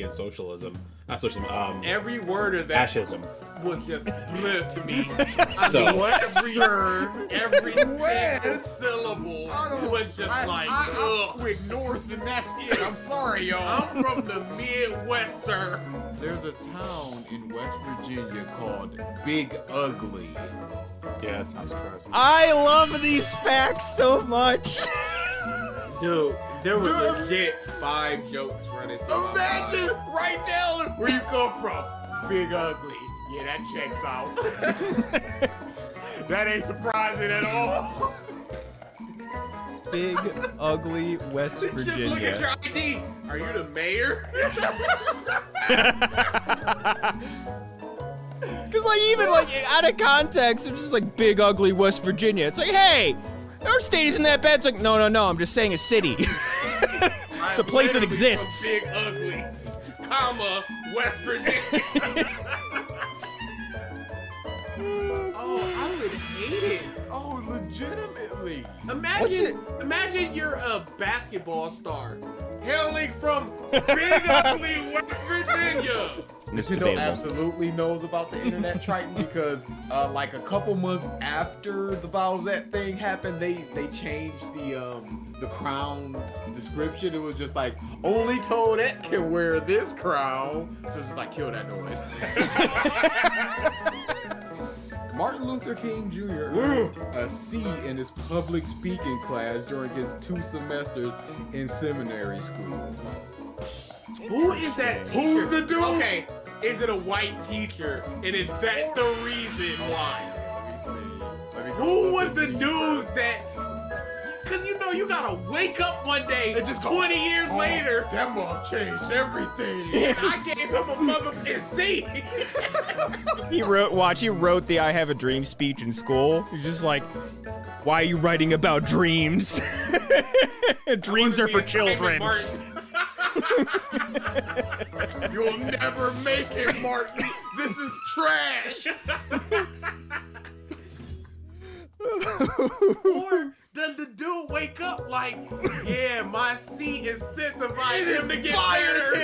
and socialism. Not socialism. Every word of that fascism was just bleh to me. So every single syllable was just like, ugh. With North, and that's it. I'm sorry, y'all. I'm from the Midwest, sir. There's a town in West Virginia called Big Ugly. Yeah, it's not surprising. I love these facts so much. Dude, there were legit 5 jokes running through Imagine my mind. right now where you come from. Big Ugly. Yeah, that checks out. That ain't surprising at all. Big Ugly West Just look at Virginia. your ID. Are you the mayor? Cause like even like out of context, it's just like Big Ugly West Virginia. It's like, hey, our state isn't that bad. It's like, no, I'm just saying a city. It's a place that exists. Big Ugly, comma, West Virginia. Oh, I would hate it. Oh, legitimately. Imagine you're a basketball star hailing from Big Ugly, West Virginia. Nintendo absolutely knows about the internet Triton because like a couple months after the Bowsette thing happened, they changed the crown's description. It was just like, only Toadette can wear this crown. So it's just like, kill that noise. Martin Luther King Jr. earned a C in his public speaking class during his 2 semesters in seminary school. Who is that teacher? Who's the dude? Okay, is it a white teacher? And is that the reason why? Let me see. Let me go Who look was at the these. dude that... Because you know you gotta wake up one day, It just 20 years later, That move changed everything. and I gave him a motherfucking C. He wrote the I Have a Dream speech in school. He's just like, why are you writing about dreams? Dreams are for children. You'll never make it, Martin. This is trash. Or does the dude wake up like, yeah, my C incentivized him to get better?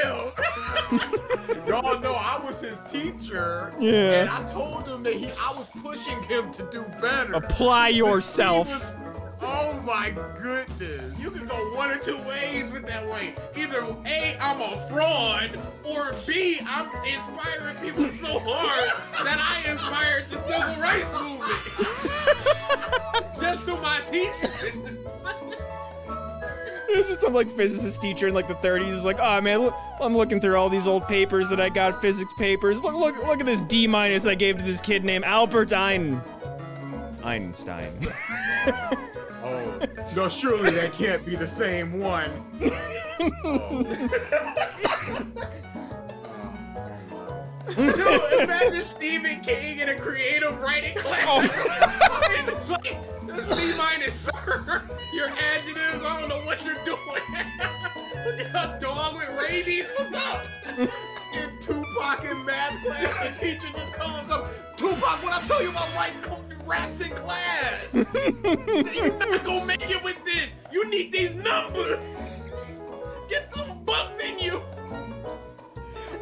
Y'all know I was his teacher. Yeah. And I told him that I was pushing him to do better. Apply The C yourself. was- oh my goodness. You can go one or two ways with that way. Either A, I'm a fraud, or B, I'm inspiring people so hard that I inspired the civil rights movement. Just through my teaching. It's just some like physicist teacher in like the 30s is like, oh man, look, I'm looking through all these old papers that I got, physics papers. Look at this D- I gave to this kid named Albert Einstein. Oh, no, surely that can't be the same one. Dude, imagine Stephen King in a creative writing class. Like, C minus, sir. Your adjectives, I don't know what you're doing. A dog with rabies, what's up? In Tupac in math class, the teacher just comes up, Tupac, what I tell you about writing raps in class? You're not gonna make it with this. You need these numbers. Get some bucks in you.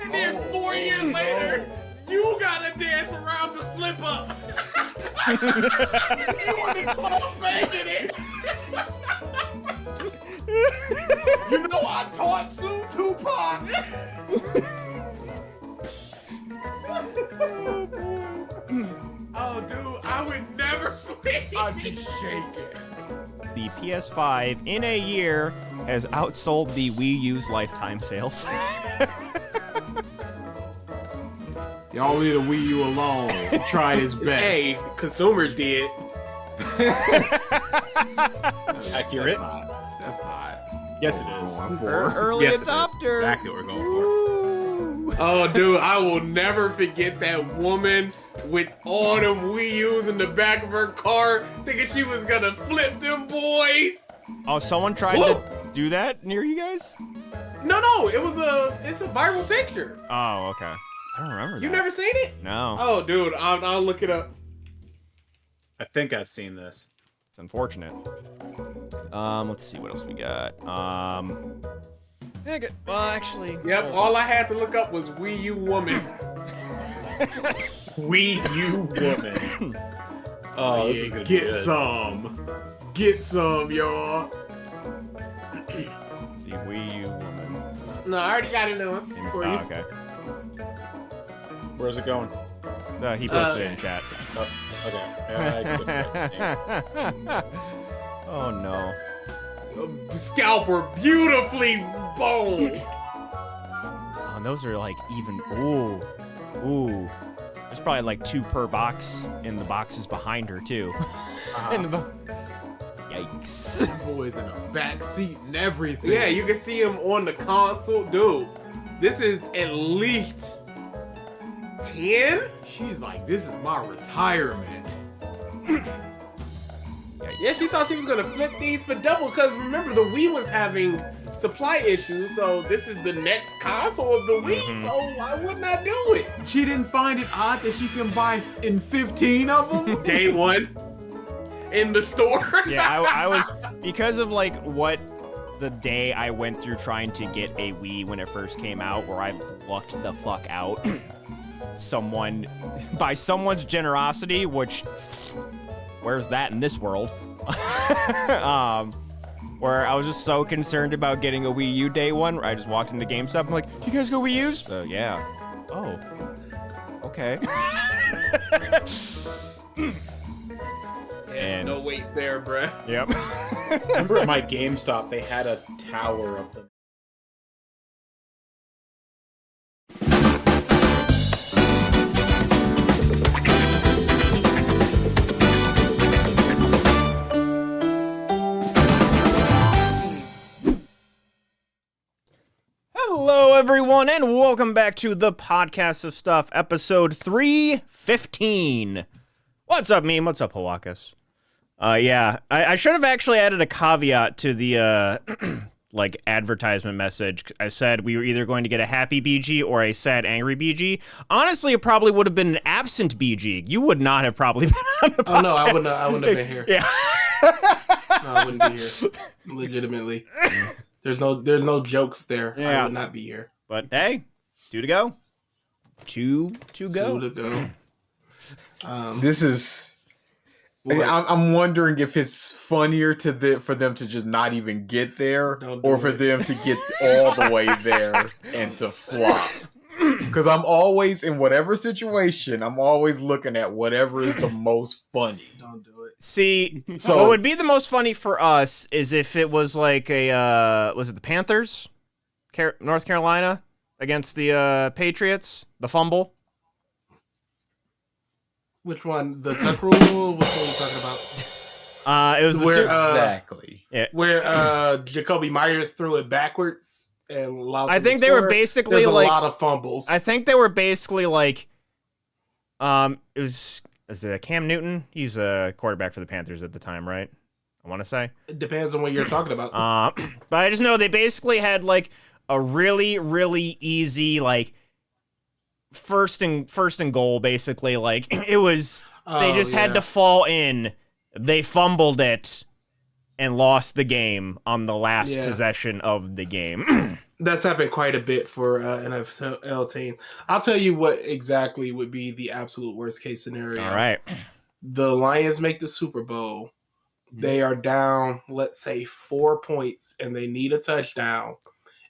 And then 4 years later, you gotta dance around to slip up. You in the club banging it. You know I taught Sue Tupac. Oh, dude, I would never sleep. I'd be shaking. The PS5 in a year has outsold the Wii U's lifetime sales. Y'all leave the Wii U alone. He tried his best. Hey, consumers did. Accurate. That's not. Yes, it is. Going for. Early Yes, it is. adopter. Exactly what we're going for. Ooh. Oh, dude, I will never forget that woman with all them Wii U's in the back of her car, thinking she was gonna flip them boys. Oh, someone tried to do that near you guys? No, it's a viral picture. Oh, okay. I don't remember that. You never seen it? No. Oh, dude, I'll look it up. I think I've seen this. It's unfortunate. Let's see what else we got. Well, actually. Yep, all I had to look up was Wii U woman. Wii U woman. Oh, this is gonna be Get good. some. Get some, y'all. See, Wii U woman. No, I already got it on for you. Okay. Where's it going? He posted it in chat. Oh, okay. Yeah, I couldn't- Oh no. Scalper beautifully boned. Oh, those are like even. Ooh. There's probably like 2 per box in the boxes behind her too. Yikes. That boy's in a back seat and everything. Yeah, you can see him on the console. Dude, this is at least 10? She's like, this is my retirement. Yeah, she thought she was gonna flip these for double because remember the Wii was having supply issues, so this is the next console of the Wii, so why wouldn't I do it? She didn't find it odd that she can buy in 15 of them? Day one in the store. Yeah, I was, because of like what the day I went through trying to get a Wii when it first came out, where I lucked the fuck out. By someone's generosity, which, where's that in this world? Where I was just so concerned about getting a Wii U day one, where I just walked into GameStop, I'm like, you guys go Wii U's? Yeah. Oh. Okay. And no waste there, bruh. Yep. Remember at my GameStop, they had a tower of them. Hello, everyone, and welcome back to the Podcast of Stuff, episode 315. What's up, meme? What's up, Hawakas? Yeah, I should have actually added a caveat to the, like, advertisement message. I said we were either going to get a happy BG or a sad, angry BG. Honestly, it probably would have been an absent BG. You would not have probably been on the podcast. Oh no, I wouldn't have been here. Yeah. No, I wouldn't be here. Legitimately. There's no jokes there. Yeah. I would not be here. But hey, 2 to go. 2 to go. 2 to go. This is... What? I'm wondering if it's funnier for them to just not even get there, Don't do or for it. them to get all the way there and to flop. Because I'm always, in whatever situation, I'm always looking at whatever is the most funny. Don't do it. See, So- what would be the most funny for us is if it was like was it the Panthers? North Carolina against the Patriots? The fumble? Which one? The tuck rule? Which one are you talking about? It was the Where, Exactly. Where Jacoby Myers threw it backwards and allowed I them to think they were score? basically There's like a lot of fumbles. I think they were basically like is it Cam Newton? He's a quarterback for the Panthers at the time, right? I want to say. It depends on what you're talking about. But I just know they basically had like a really, really easy like first and goal, basically. Like it was they just had to fall in. They fumbled it and lost the game on the last possession of the game. That's happened quite a bit for an NFL team. I'll tell you what exactly would be the absolute worst case scenario. All right. The Lions make the Super Bowl. They are down, let's say, 4 points, and they need a touchdown.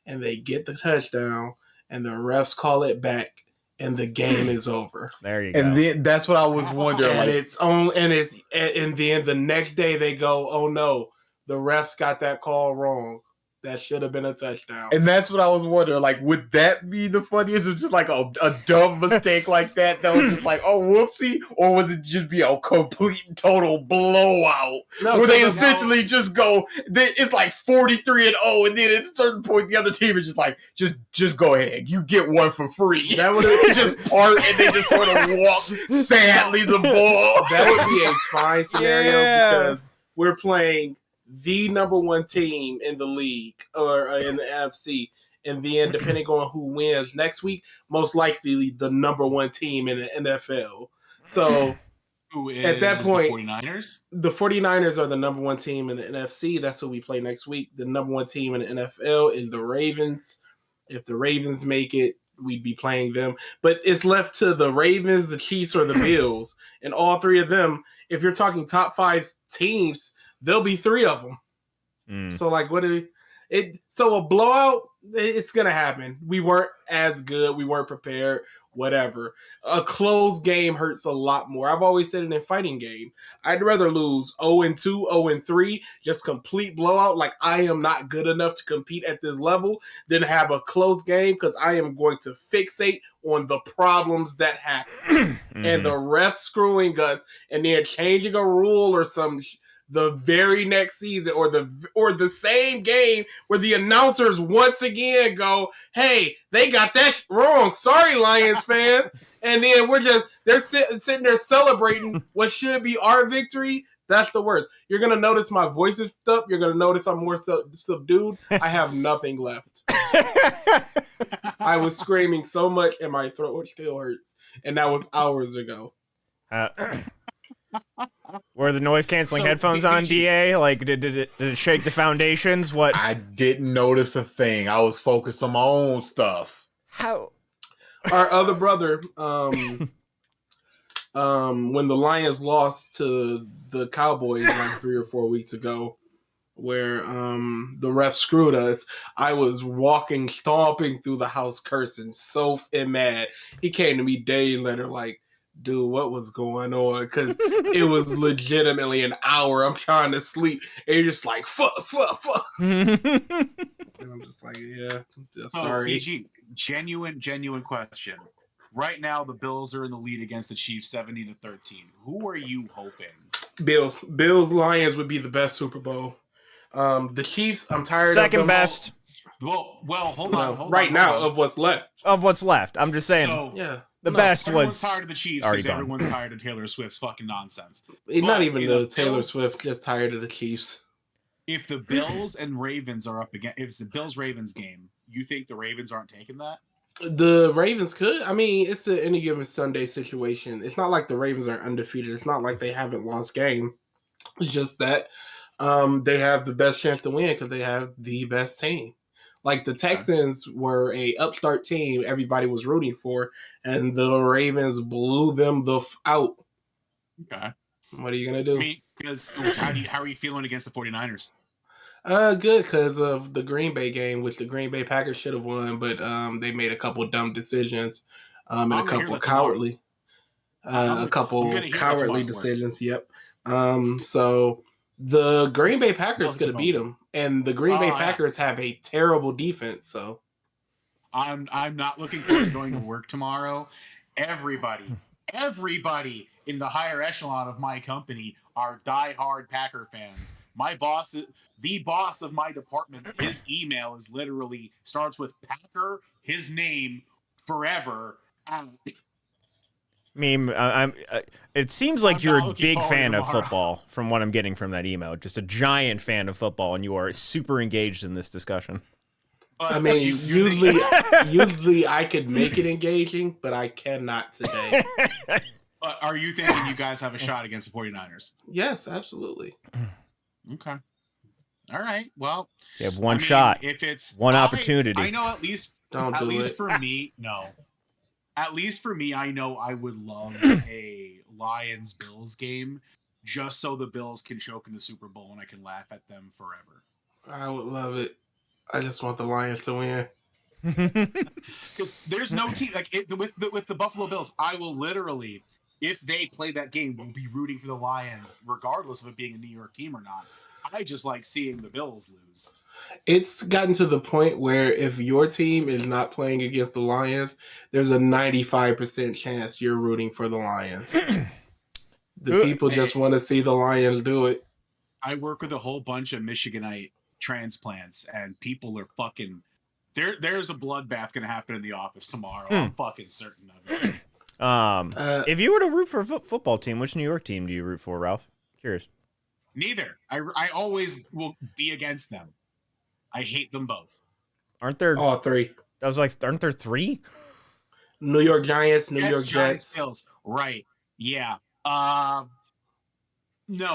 And they get the touchdown, and the refs call it back, and the game is over. There you go. And then that's what I was wondering. And Like, and then the next day they go, oh no, the refs got that call wrong. That should have been a touchdown. and that's what I was wondering. Like, would that be the funniest, or just like a dumb mistake like that was just like, oh, whoopsie, or was it just be a complete and total blowout No, where they because of how- essentially just go? It's like 43-0, and then at a certain point, the other team is just like, just go ahead, you get one for free. That would They just part and they just sort of walk sadly the ball. that would be a fine scenario Yeah. because we're playing the number one team in the league or in the NFC, and then depending on who wins next week, most likely the number one team in the NFL. So Who is at that point, the 49ers? The 49ers are the number one team in the NFC. That's who we play next week. The number one team in the NFL is the Ravens. If the Ravens make it, we'd be playing them. But it's left to the Ravens, the Chiefs, or the Bills. And all three of them, if you're talking top 5 teams, there'll be 3 of them. So like, so a blowout, it's gonna happen. We weren't as good. We weren't prepared. Whatever. A close game hurts a lot more. I've always said it in fighting game. I'd rather lose 0-2, 0-3, just complete blowout. Like I am not good enough to compete at this level, than have a close game because I am going to fixate on the problems that happen and the refs screwing us, and then changing a rule or some. The very next season or the same game where the announcers once again go, hey, they got that wrong. Sorry, Lions fans. And then they're sitting there celebrating what should be our victory. That's the worst. You're going to notice my voice is up. You're going to notice I'm more subdued. I have nothing left. I was screaming so much and my throat still hurts. And that was hours ago. Were the noise canceling headphones on, DA? Like, did it shake the foundations? What? I didn't notice a thing. I was focused on my own stuff. How? Our other brother, when the Lions lost to the Cowboys like 3 or 4 weeks ago, where the ref screwed us, I was stomping through the house cursing, so mad. He came to me days later like, dude, what was going on? Because it was legitimately an hour. I'm trying to sleep. And you're just like, fuck. And I'm just like, yeah, sorry. EG, genuine question. Right now, the Bills are in the lead against the Chiefs 70-13. Who are you hoping? Bills Lions would be the best Super Bowl. The Chiefs, I'm tired of them. Second best. Well, hold on. Right now, of what's left. Of what's left. I'm just saying. So, yeah. The best everyone's was tired of the Chiefs because everyone's tired of Taylor Swift's fucking nonsense. Not even the Taylor Swift, just tired of the Chiefs. If the Bills and Ravens are up again, if it's the Bills-Ravens game, you think the Ravens aren't taking that? The Ravens could. I mean, it's an any given Sunday situation. It's not like the Ravens are undefeated. It's not like they haven't lost game. It's just that they have the best chance to win because they have the best team. Like the Texans were a upstart team everybody was rooting for, and the Ravens blew them out. Okay. What are you going to do? Because how are you feeling against the 49ers? Good, because of the Green Bay game, which the Green Bay Packers should have won, but they made a couple dumb decisions and a couple cowardly decisions. Yep. So the Green Bay Packers could have beat them, and the Green Bay Packers have a terrible defense. So I'm not looking forward to going to work tomorrow. Everybody in the higher echelon of my company are diehard Packer fans. My boss, the boss of my department, his email is literally starts with Packer, his name, forever. It seems like you're a big fan of football from what I'm getting from that email. Just a giant fan of football, and you are super engaged in this discussion. I mean, usually I could make it engaging, but I cannot today. Are you thinking you guys have a shot against the 49ers? Yes, absolutely. Okay. All right. Well, you have one shot. If it's one opportunity. I know at least for me, no. At least for me, I know I would love a Lions-Bills game just so the Bills can choke in the Super Bowl and I can laugh at them forever. I would love it. I just want the Lions to win. Because there's no team with the Buffalo Bills. I will literally, if they play that game, will be rooting for the Lions, regardless of it being a New York team or not. I just like seeing the Bills lose. It's gotten to the point where if your team is not playing against the Lions, there's a 95% chance you're rooting for the Lions. The people just want to see the Lions do it. I work with a whole bunch of Michiganite transplants, and people are fucking... There's a bloodbath going to happen in the office tomorrow. I'm fucking certain of it. If you were to root for a football team, which New York team do you root for, Ralph? Curious. Neither. I always will be against them. I hate them both. Aren't there all three? I was like, aren't there three? New York Giants, New York Jets. Bills. Right. Yeah. No,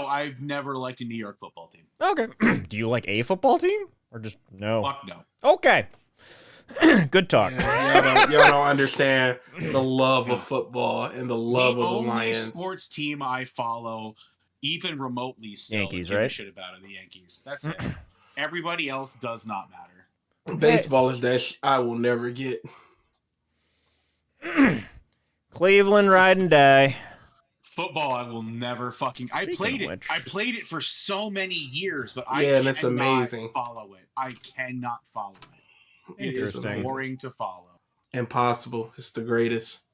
I've never liked a New York football team. Okay. Do you like a football team or just no? Fuck no. Okay. Good talk. Yeah, y'all don't understand the love of football and the love of the only Lions. sports team I follow, even remotely, still Yankees, give a right? shit about are the Yankees. That's it. Everybody else does not matter. Baseball is that I will never get. Cleveland, ride and die. Football, I will never fucking. I Speaking played of it. which- I played it for so many years, but I Yeah, and it's cannot amazing. follow it. I cannot follow it. It is Interesting. boring to follow. Impossible. It's the greatest.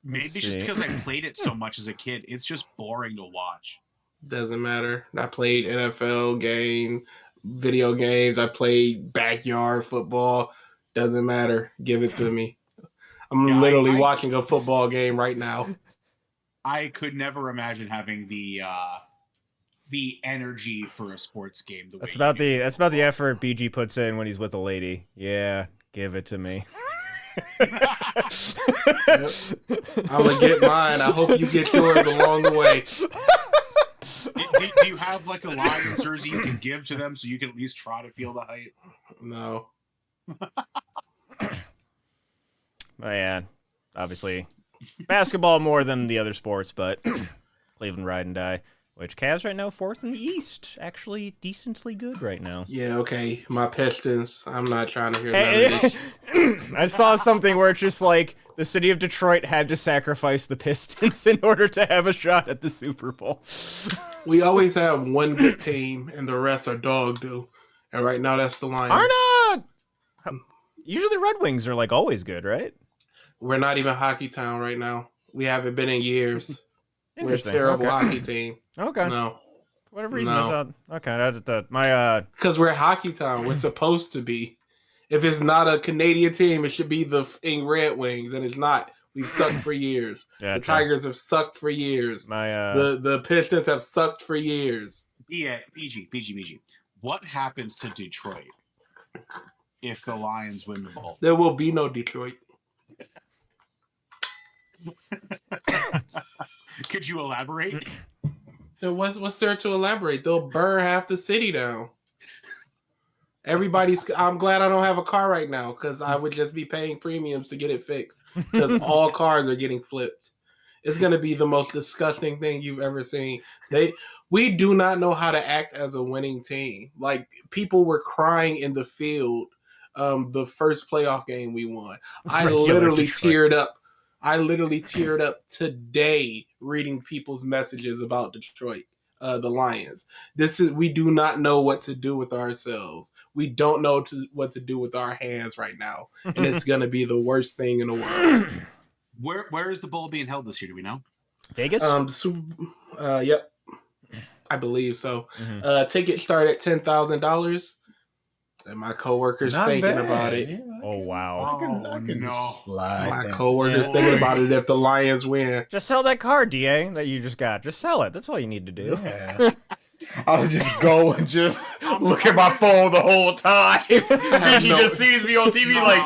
Maybe Let's it's just see. because I played it so much as a kid. It's just boring to watch. Doesn't matter. I played NFL game, video games. I played backyard football. Doesn't matter. Give it to me. I'm Yeah, literally I- watching a football game right now. I could never imagine having the energy for a sports game. That's about the effort BG puts in when he's with a lady. Yeah, give it to me. I'm gonna get mine. I hope you get yours along the way. Do you have like a Lions jersey you can give to them so you can at least try to feel the hype? No. Oh, yeah, obviously basketball more than the other sports, but Cleveland ride and die. Which Cavs right now 4th in the East, actually decently good right now. Yeah, okay. My Pistons. I'm not trying to hear none of this. I saw something where it's just like the city of Detroit had to sacrifice the Pistons in order to have a shot at the Super Bowl. We always have one good team, and the rest are dog do. And right now, that's the Lions. Usually Red Wings are like always good, right? We're not even hockey town right now. We haven't been in years. We're a Interesting. terrible Okay. hockey team. Okay. No. Whatever reason No. I thought. Okay, my Because we're a hockey town. We're supposed to be. If it's not a Canadian team, it should be the Red Wings, and it's not. We've sucked for years. yeah, The true. Tigers have sucked for years. My The Pistons have sucked for years. Yeah, BG. What happens to Detroit if the Lions win the ball? There will be no Detroit. Could you elaborate? What's there to elaborate? They'll burn half the city down. I'm glad I don't have a car right now because I would just be paying premiums to get it fixed because all cars are getting flipped. It's going to be the most disgusting thing you've ever seen. We do not know how to act as a winning team. Like, people were crying in the field the first playoff game we won. I Regular literally Detroit. teared up. I literally teared up today reading people's messages about Detroit, the Lions. We do not know what to do with ourselves. We don't know what to do with our hands right now, and it's gonna be the worst thing in the world. Where is the bowl being held this year? Do we know? Vegas. Yep, I believe so. Mhm. Tickets start at $10,000, and my coworkers Not thinking bad. about it. Yeah, Oh wow! I can no. slide My that. coworkers Yeah. thinking about it if the Lions win. Just sell that car, DA, that you just got. Just sell it. That's all you need to do. Yeah. I'll just go and just look at my phone the whole time. And she no- just sees me on TV like,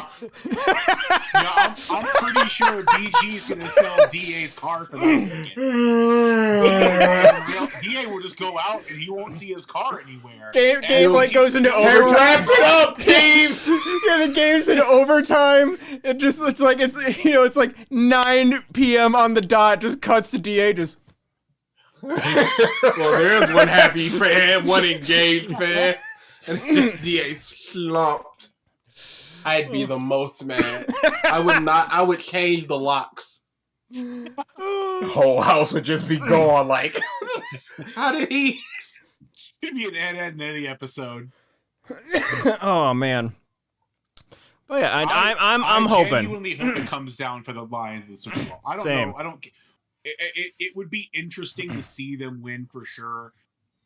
Yeah, I'm pretty sure BG's gonna sell DA's car for that ticket. DA will just go out and he won't see his car anywhere. Game like goes into hey, overtime. wrap it up, teams. Yeah, the game's in overtime. It's like 9 p.m. on the dot. Just cuts to DA. Just Well, there's one happy fan, one engaged fan, and DA slumped. I'd be the most mad. I would change the locks. Whole house would just be gone. Like, How did he? It'd be an Ed and Eddie episode. oh man. But yeah, I'm I hoping. genuinely hope it comes down for the Lions in the Super Bowl. I don't Same. know. I don't. It would be interesting to see them win for sure.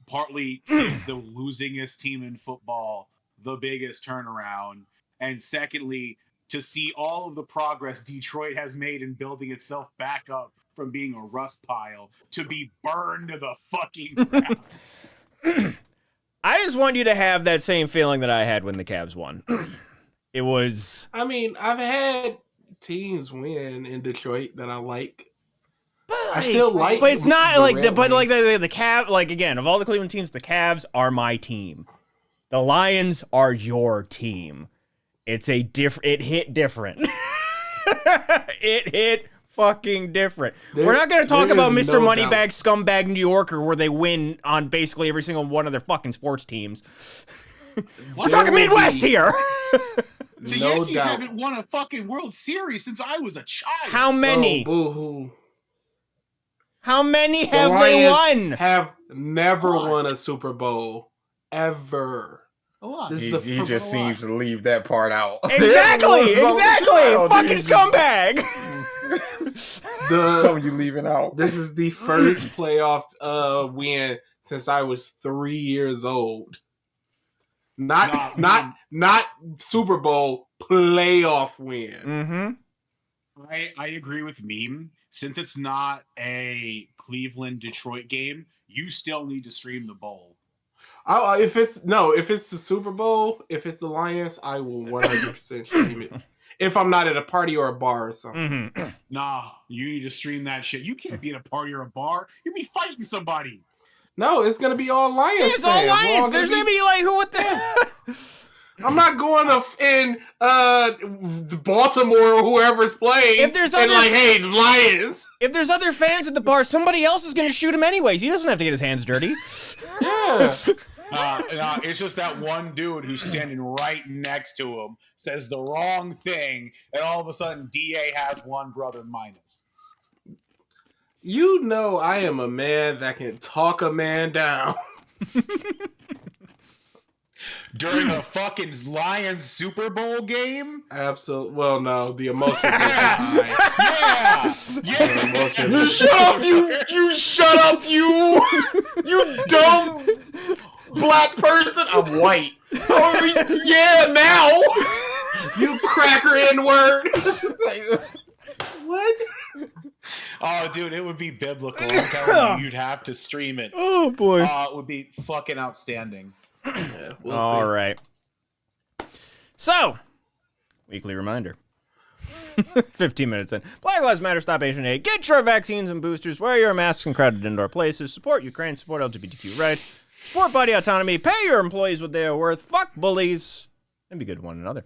Partly to give the losingest team in football the biggest turnaround, and secondly, to see all of the progress Detroit has made in building itself back up from being a rust pile to be burned to the fucking ground. I just want you to have that same feeling that I had when the Cavs won. It was I mean, I've had teams win in Detroit that I like. but I still like. But it's not the like Red but like Wings. the Cavs. Like again, of all the Cleveland teams, the Cavs are my team. The Lions are your team. It's a different. It hit different. It hit fucking different. We're not going to talk about Mr. Moneybag Scumbag New Yorker where they win on basically every single one of their fucking sports teams. We're talking Midwest here. The No Yankees doubt. haven't won a fucking World Series since I was a child. How many? Oh, boo-hoo. How many The have they Lions won? Have never What? won a Super Bowl ever. A lot. This is He the just seems to leave that part out. Exactly. Fucking Dude. scumbag. Some you leaving out. This is the first playoff win since I was 3 years old. Not Super Bowl playoff win. Mm-hmm. I agree with Meme. Since it's not a Cleveland Detroit game, you still need to stream the bowl. If it's the Super Bowl, if it's the Lions, I will 100% stream it. If I'm not at a party or a bar or something. Mm-hmm. Nah, you need to stream that shit. You can't be at a party or a bar. You'd be fighting somebody. No, it's gonna be all Lions. Yeah, it's all fans. We're Lions. gonna There's gonna be like, who? What the? I'm not going in Baltimore or whoever's playing. If there's and other- like, hey, Lions. If there's other fans at the bar, somebody else is gonna shoot him anyways. He doesn't have to get his hands dirty. Yeah. It's just that one dude who's standing right next to him says the wrong thing, and all of a sudden DA has one brother minus. You know I am a man that can talk a man down. During a fucking Lions Super Bowl game? Absolutely. Well, no, the emotions are high. Yeah! Yeah! Emotions You are- shut up, you dumb black person. I'm white. Oh, yeah, now. You cracker N-word. What? Oh, dude, it would be biblical. I'm telling you, you'd have to stream it. Oh boy. It would be fucking outstanding. Yeah, we'll All see. right. So, weekly reminder. 15 minutes in. Black Lives Matter, stop Asian hate. Get your vaccines and boosters. Wear your masks in crowded indoor places. Support Ukraine. Support LGBTQ rights. Support body autonomy. Pay your employees what they are worth. Fuck bullies. And be good to one another.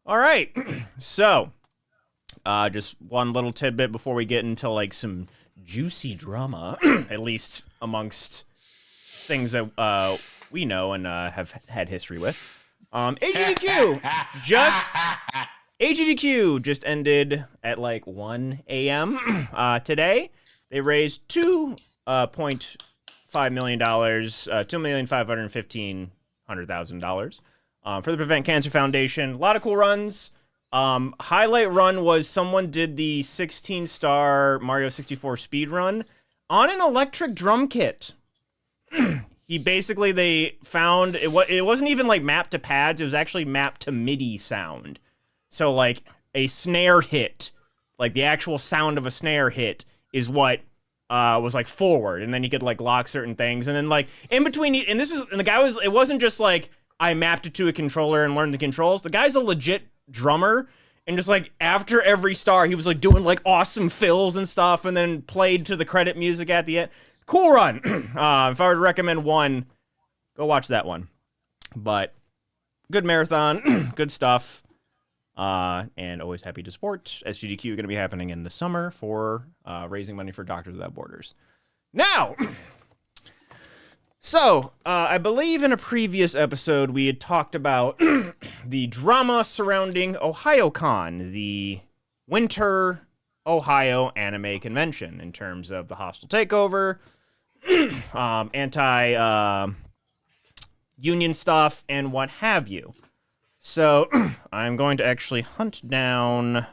All right. So, just one little tidbit before we get into like some juicy drama, at least amongst things that we know and have had history with. AGDQ just ended at like 1 a.m. Today. They raised $2.5 million, $2,515,000 for the Prevent Cancer Foundation. A lot of cool runs. Highlight run was someone did the 16-star Mario 64 speed run on an electric drum kit. They found it wasn't even like mapped to pads, it was actually mapped to MIDI sound. So like a snare hit, like the actual sound of a snare hit is what was like forward, and then you could like lock certain things, and then like in between, and the guy was, it wasn't just like I mapped it to a controller and learned the controls. The guy's a legit drummer, and just like after every star he was like doing like awesome fills and stuff, and then played to the credit music at the end. Cool run. If I were to recommend one, go watch that one. But good marathon, good stuff, and always happy to support. SGDQ going to be happening in the summer for raising money for Doctors Without Borders. Now, so I believe in a previous episode we had talked about the drama surrounding Ohayocon, the winter Ohio anime convention, in terms of the hostile takeover, anti-union stuff, and what have you. So I'm going to actually hunt down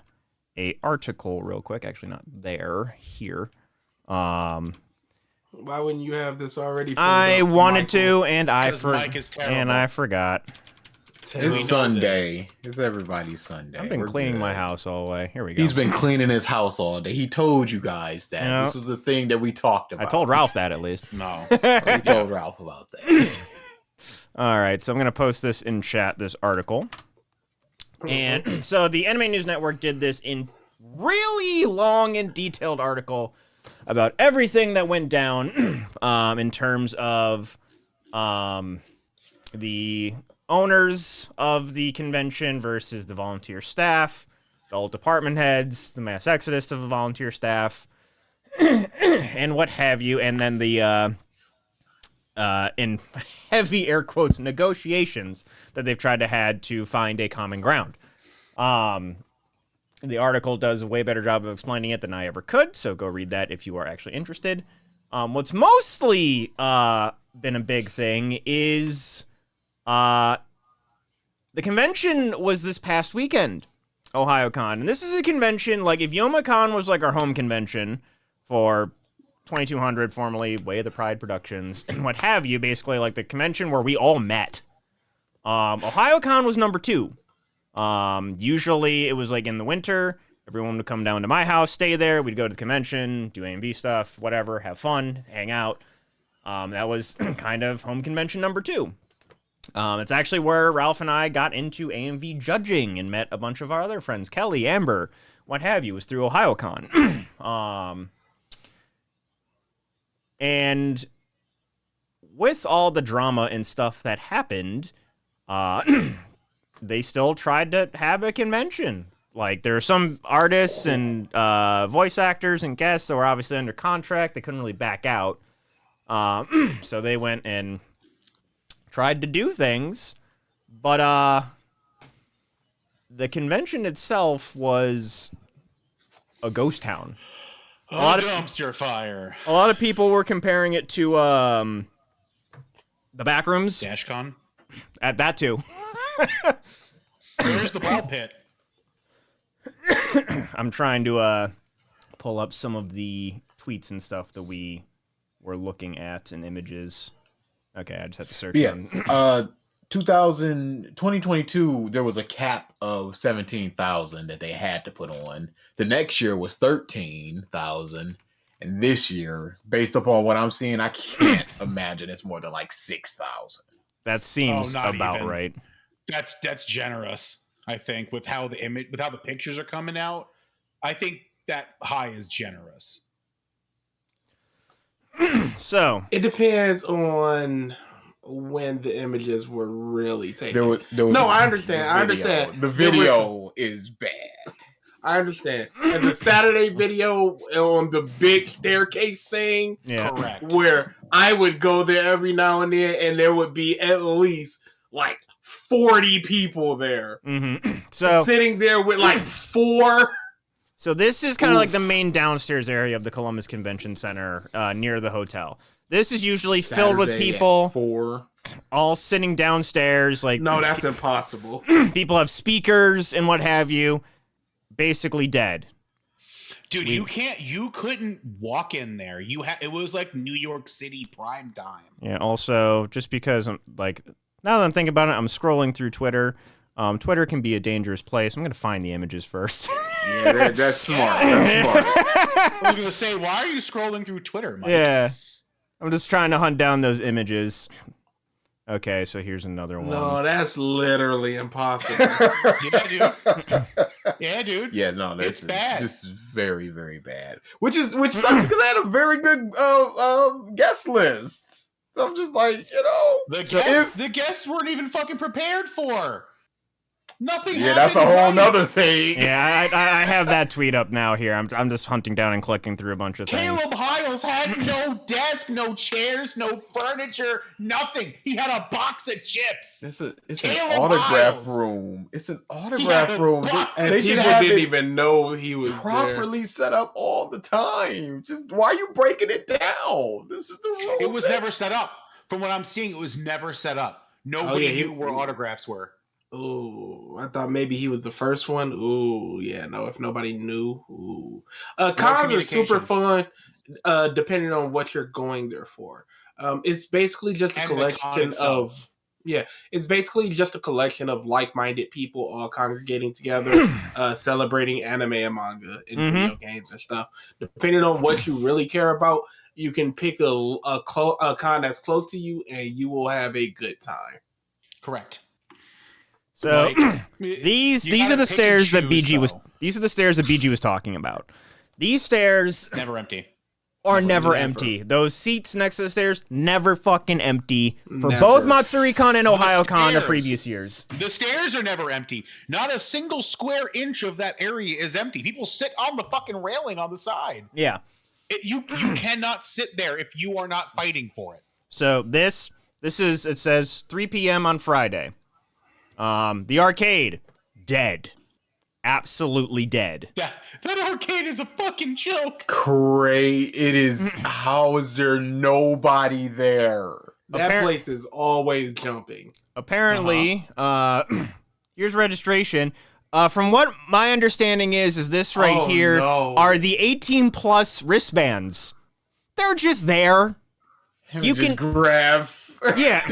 a article real quick. Actually, not there, here. Why wouldn't you have this already? I wanted to, and I Mike is terrible. and I forgot. It's Sunday. It's everybody's Sunday. I've been We're cleaning good. my house all the way. Here we go. He's been cleaning his house all day. He told you guys that. Yeah. This was the thing that we talked about. I told Ralph that at least. No. We told Ralph about that. All right, so I'm going to post this in chat, this article. And so the Anime News Network did this in really long and detailed article about everything that went down in terms of the owners of the convention versus the volunteer staff, the old department heads, the mass exodus of the volunteer staff, and what have you, and then the in heavy air quotes negotiations that they've tried to had to find a common ground. The article does a way better job of explaining it than I ever could, so go read that if you are actually interested. What's mostly been a big thing is the convention was this past weekend, Ohayocon. And this is a convention, like if YomaCon was like our home convention for 2200, formerly Way of the Pride Productions, and what have you, basically like the convention where we all met. Ohayocon was number 2. Usually it was like in the winter, everyone would come down to my house, stay there, we'd go to the convention, do AMV stuff, whatever, have fun, hang out. That was kind of home convention number 2. It's actually where Ralph and I got into AMV judging and met a bunch of our other friends, Kelly, Amber, what have you, was through Ohayocon. And with all the drama and stuff that happened, they still tried to have a convention. Like, there are some artists and voice actors and guests that were obviously under contract. They couldn't really back out. So they went and tried to do things. But the convention itself was a ghost town. A lot of dumpster fire. A lot of people were comparing it to the Backrooms. DashCon? At that, too. Where's the ball pit? I'm trying to pull up some of the tweets and stuff that we were looking at and images. Okay, I just have to search them. 2022, there was a cap of 17,000 that they had to put on. The next year was 13,000. And this year, based upon what I'm seeing, I can't imagine it's more than like 6,000. That seems about even. right. That's generous, I think, with how the pictures are coming out. I think that high is generous. So it depends on when the images were really taken. I understand. The video is bad. I understand. And the Saturday video on the big staircase thing, Correct. Where I would go there every now and then, and there would be at least like 40 people there. Mm-hmm. So sitting there with like 4. So this is kind of like the main downstairs area of the Columbus Convention Center near the hotel. This is usually filled with people 4. all sitting downstairs. Like, no, that's impossible. People have speakers and what have you. Basically dead. Dude, you couldn't walk in there. It was like New York City prime time. Yeah, also, just because I'm like, now that I'm thinking about it, I'm scrolling through Twitter. Twitter can be a dangerous place. I'm going to find the images first. Yeah, that's smart. That's smart. I was going to say, why are you scrolling through Twitter, Mike? Yeah. I'm just trying to hunt down those images. Okay, so here's another one. No, that's literally impossible. Yeah, dude. Yeah, no, It's bad. This is very, very bad. Which sucks because I had a very good guest list. So I'm just like, the guests weren't even fucking prepared for. Nothing. Yeah, that's a whole nother thing. Yeah, I have that tweet up now here. I'm just hunting down and clicking through a bunch of things. Caleb Hiles had no desk, no chairs, no furniture, nothing. He had a box of chips. It's an Caleb autograph Hiles. room. It's an autograph room. And people didn't even know he was properly set up all the time. Just why are you breaking it down? This is the rule. It was never set up. From what I'm seeing, it was never set up. Nobody knew where autographs were. Ooh, I thought maybe he was the first one. Ooh, yeah, no, if nobody knew. Ooh. Cons are super fun, depending on what you're going there for. It's basically just a collection of... Yeah, it's basically just a collection of like-minded people all congregating together, celebrating anime and manga and video games and stuff. Depending on what you really care about, you can pick a con that's close to you, and you will have a good time. Correct. So Like, these you are gotta the pick and stairs that choose, BG was. though. These are the stairs that BG was talking about. These stairs Never empty. are never Never. empty. Those seats next to the stairs never fucking empty for Never. both Matsuri-Con and Ohayocon the stairs. previous years. The stairs are never empty. Not a single square inch of that area is empty. People sit on the fucking railing on the side. Yeah. You cannot sit there if you are not fighting for it. So this is, it says 3 p.m. on Friday. The arcade, dead. Absolutely dead. That arcade is a fucking joke. It is. How is there nobody there? That place is always jumping. Apparently, here's registration. From what my understanding is this right Oh, here no. are the 18 plus wristbands. They're just there. You can grab. Yeah.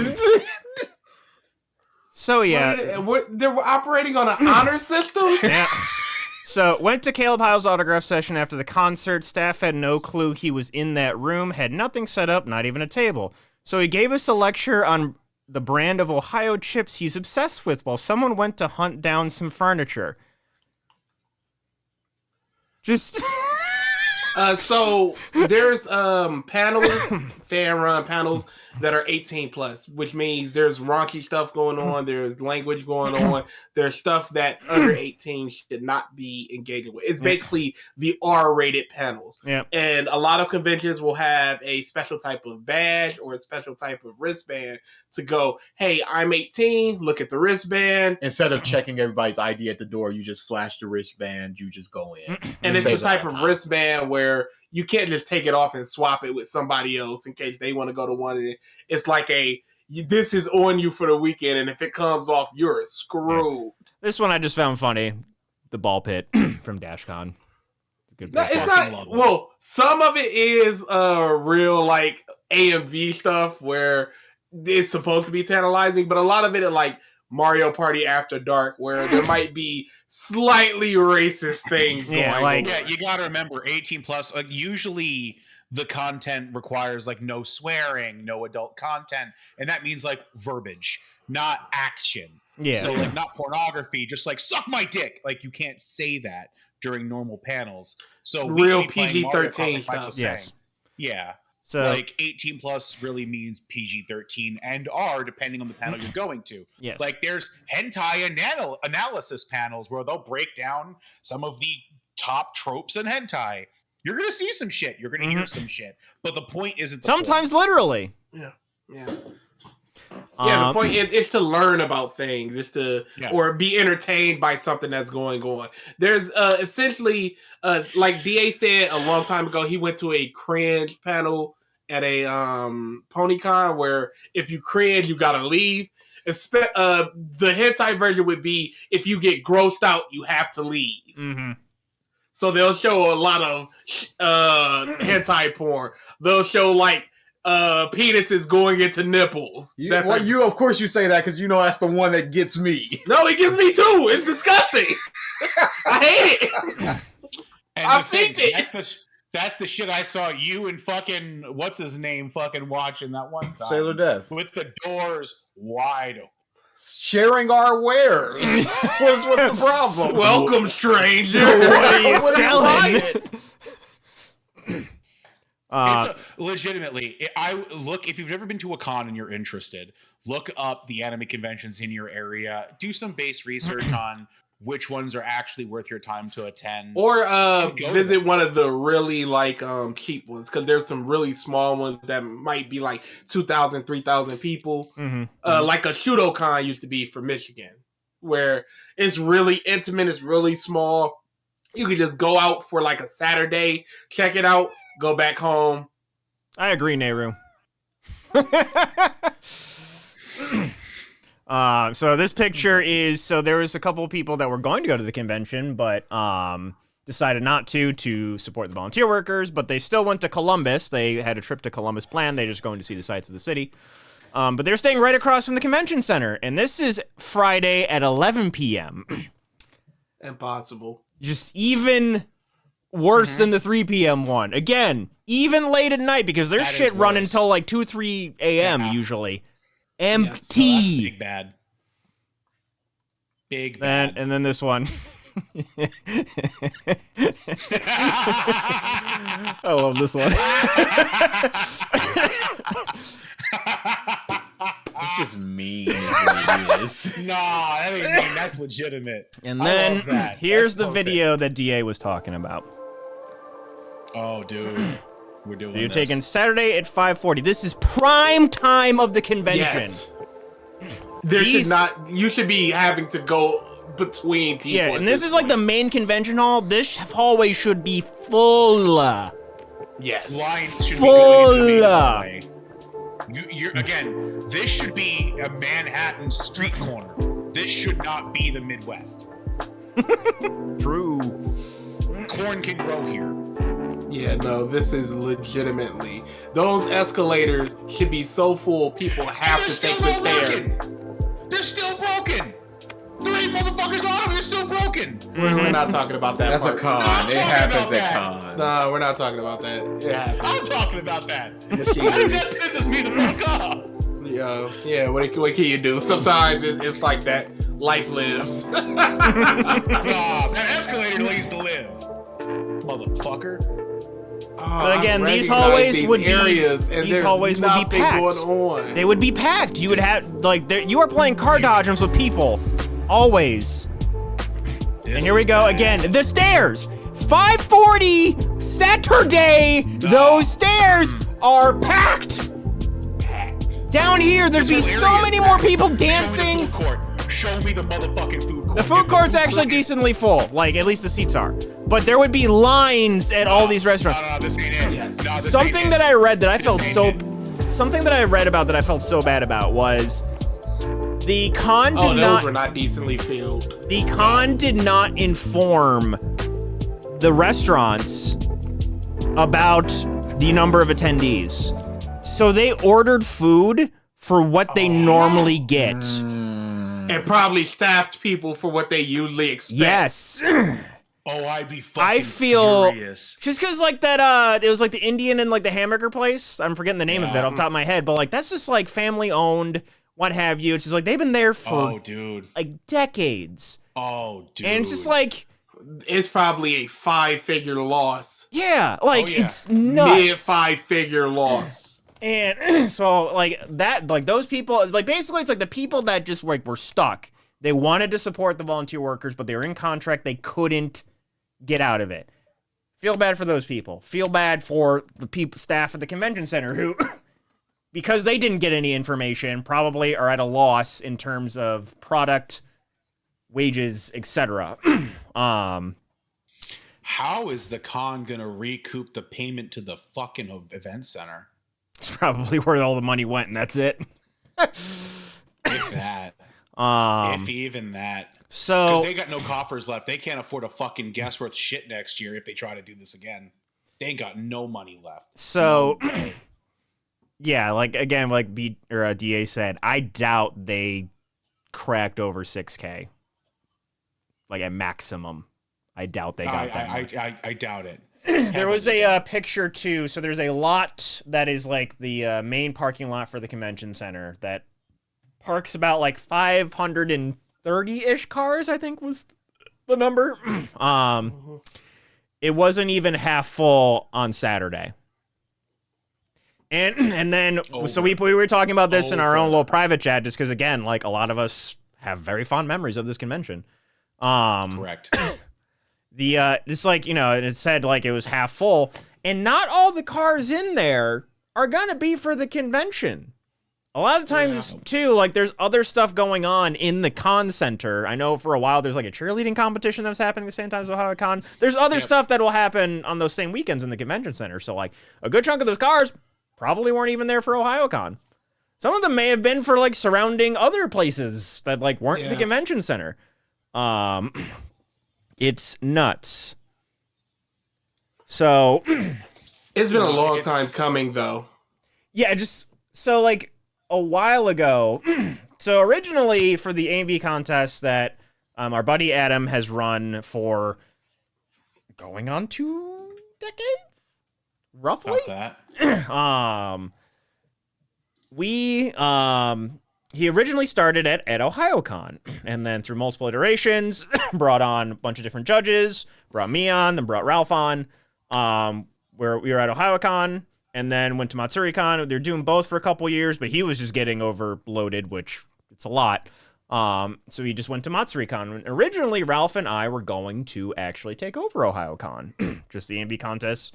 So yeah. They're operating on an honor system? Yeah. So, went to Caleb Hyle's autograph session after the concert. Staff had no clue he was in that room, had nothing set up, not even a table. So he gave us a lecture on the brand of Ohio chips he's obsessed with while someone went to hunt down some furniture. Just... So there's panels, fan run panels that are 18 plus, which means there's raunchy stuff going on, there's language going on, there's stuff that under 18 should not be engaging with. It's basically the R-rated panels. Yeah. And a lot of conventions will have a special type of badge or a special type of wristband to go, hey, I'm 18, look at the wristband. Instead of checking everybody's ID at the door, you just flash the wristband, you just go in. And it's the type of wristband where you can't just take it off and swap it with somebody else in case they want to go to one. And it's like this is on you for the weekend, and if it comes off, you're screwed. This one I just found funny. The ball pit from DashCon. Good No, it's not. Well, some of it is real like AMV stuff where it's supposed to be tantalizing, but a lot of it is like Mario Party After Dark, where there might be slightly racist things going on. Yeah, you got to remember 18 plus. Like usually, the content requires like no swearing, no adult content, and that means like verbiage, not action. Yeah. So like not pornography, just like suck my dick. Like you can't say that during normal panels. So we Real could be playing Mario Kart, PG-13 like Mike was stuff. saying. Yes. Yeah. So Like 18 plus really means PG-13 and R depending on the panel you're going to. yes. Like there's hentai analysis panels where they'll break down some of the top tropes in hentai. You're gonna see some shit. You're gonna hear some shit. But the point isn't. Sometimes literally. Yeah. Yeah, the point is to learn about things, just to or be entertained by something that's going on. There's essentially like DA said a long time ago, he went to a cringe panel at a PonyCon where if you cringe, you gotta leave. The hentai version would be if you get grossed out, you have to leave. Mm-hmm. So they'll show a lot of hentai porn. They'll show like penises going into nipples. You of course you say that because you know that's the one that gets me. No, it gets me too. It's disgusting. I hate it. And I've seen it. That's the shit I saw you and fucking what's his name fucking watching that one time. Sailor Death. With the doors wide open. Sharing our wares. What's the problem? Welcome, stranger. What are you What are you selling? Legitimately, if you've never been to a con and you're interested, look up the anime conventions in your area. Do some base research on which ones are actually worth your time to attend. Or visit one of the really like cheap ones, because there's some really small ones that might be like 2,000, 3,000 people. Mm-hmm. Like a Shudocon used to be for Michigan, where it's really intimate, it's really small. You can just go out for like a Saturday, check it out, go back home. I agree, Nehru. So this picture is, so there was a couple of people that were going to go to the convention, but decided not to support the volunteer workers, but they still went to Columbus. They had a trip to Columbus planned. They're just going to see the sights of the city. But they're staying right across from the convention center, and this is Friday at 11 p.m. Impossible. Just even worse than the 3 p.m. one. Again, even late at night, because there's That shit is running worse. until like 2, 3 a.m. Yeah. usually. Yes. So that's Empty. big bad. Big bad. And then this one. I love this one. It's just mean. Is what it is. Nah, that ain't mean. That's legitimate. And I then love that. here's That's the perfect. video that DA was talking about. Oh, dude. We're doing You're this. taking Saturday at 5:40. This is prime time of the convention. Yes. There These- should not. You should be having to go between people. Yeah, at and this is like point. the main convention hall. This hallway should be full. Yes. Lines should Full. be going into the main hallway. You're again. This should be a Manhattan street corner. This should not be the Midwest. True. Corn can grow here. Yeah, no, this is legitimately. Those escalators should be so full, people have to take the stairs. They're still broken. 3 motherfuckers on them. They're still broken. We're not talking about that That's a part. con. It talking happens about at that. cons. No, we're not talking about that. It I'm happens. talking about that. Machinery. That pisses me the fuck off. Yeah. What can you do? Sometimes it's like that. Life lives. That escalator needs to live, motherfucker. But again, I these recognize hallways these would be- areas, and these there's hallways would be nothing packed. going on. They would be packed. You would have like you are playing car dodgems with people, always. And here we go again. The stairs. 5:40 Saturday. Those stairs are packed. Down here, there'd be so many more people dancing. Show me the motherfucking food court. The food court's actually decently full. Like at least the seats are. But there would be lines at all these restaurants. No, this ain't it. Yes. No, this Something ain't that it. I read that I This felt ain't so. it. Something that I read about that I felt so bad about was the con Oh, did those not. were not decently filled. The con did not inform the restaurants about the number of attendees. So they ordered food for what they normally get. And probably staffed people for what they usually expect. Yes. Oh, I'd be fucking I feel furious. just because like that it was like the Indian and like the hamburger place. I'm forgetting the name of it off the top of my head, but like that's just like family owned, what have you. It's just like they've been there for Oh, dude. like decades. Oh, dude. And it's just like, It's probably a 5-figure loss. yeah, like yeah. it's nuts. Mid 5-figure loss. And so like that, like those people, like basically it's like the people that just like were stuck. They wanted to support the volunteer workers, but they were in contract. They couldn't get out of it. Feel bad for those people. Feel bad for the people, staff at the convention center who, because they didn't get any information, probably are at a loss in terms of product, wages, etc. How is the con gonna recoup the payment to the fucking event center? It's probably where all the money went, and that's it. If that. If even that. So Because they got no coffers left. They can't afford a fucking guess worth shit next year if they try to do this again. They ain't got no money left. So, yeah, like again, like DA said, I doubt they cracked over 6K. Like at maximum, I doubt they got that much. I doubt it. There was a picture too. So there's a lot that is like the main parking lot for the convention center that parks about like 530-ish cars, I think was the number. It wasn't even half full on Saturday. And then so we were talking about this in our own little private chat just because again, like a lot of us have very fond memories of this convention. Correct. It's like, you know, it said like it was half full, and not all the cars in there are gonna be for the convention. A lot of times too, like there's other stuff going on in the con center. I know for a while there's like a cheerleading competition that was happening at the same time as Ohayocon. There's other stuff that will happen on those same weekends in the convention center. So like a good chunk of those cars probably weren't even there for Ohayocon. Some of them may have been for like surrounding other places that like weren't the convention center. It's nuts. So It's been a long time coming, though. yeah, just so like a while ago. So originally for the AMV contest that our buddy Adam has run for going on 2 decades, roughly. About that. We he originally started at Ohayocon, and then through multiple iterations, brought on a bunch of different judges, brought me on, then brought Ralph on, where we were at Ohayocon, and then went to MatsuriCon. They're doing both for a couple years, but he was just getting overloaded, which it's a lot. So he just went to MatsuriCon. Originally, Ralph and I were going to actually take over Ohayocon, just the AMV contest,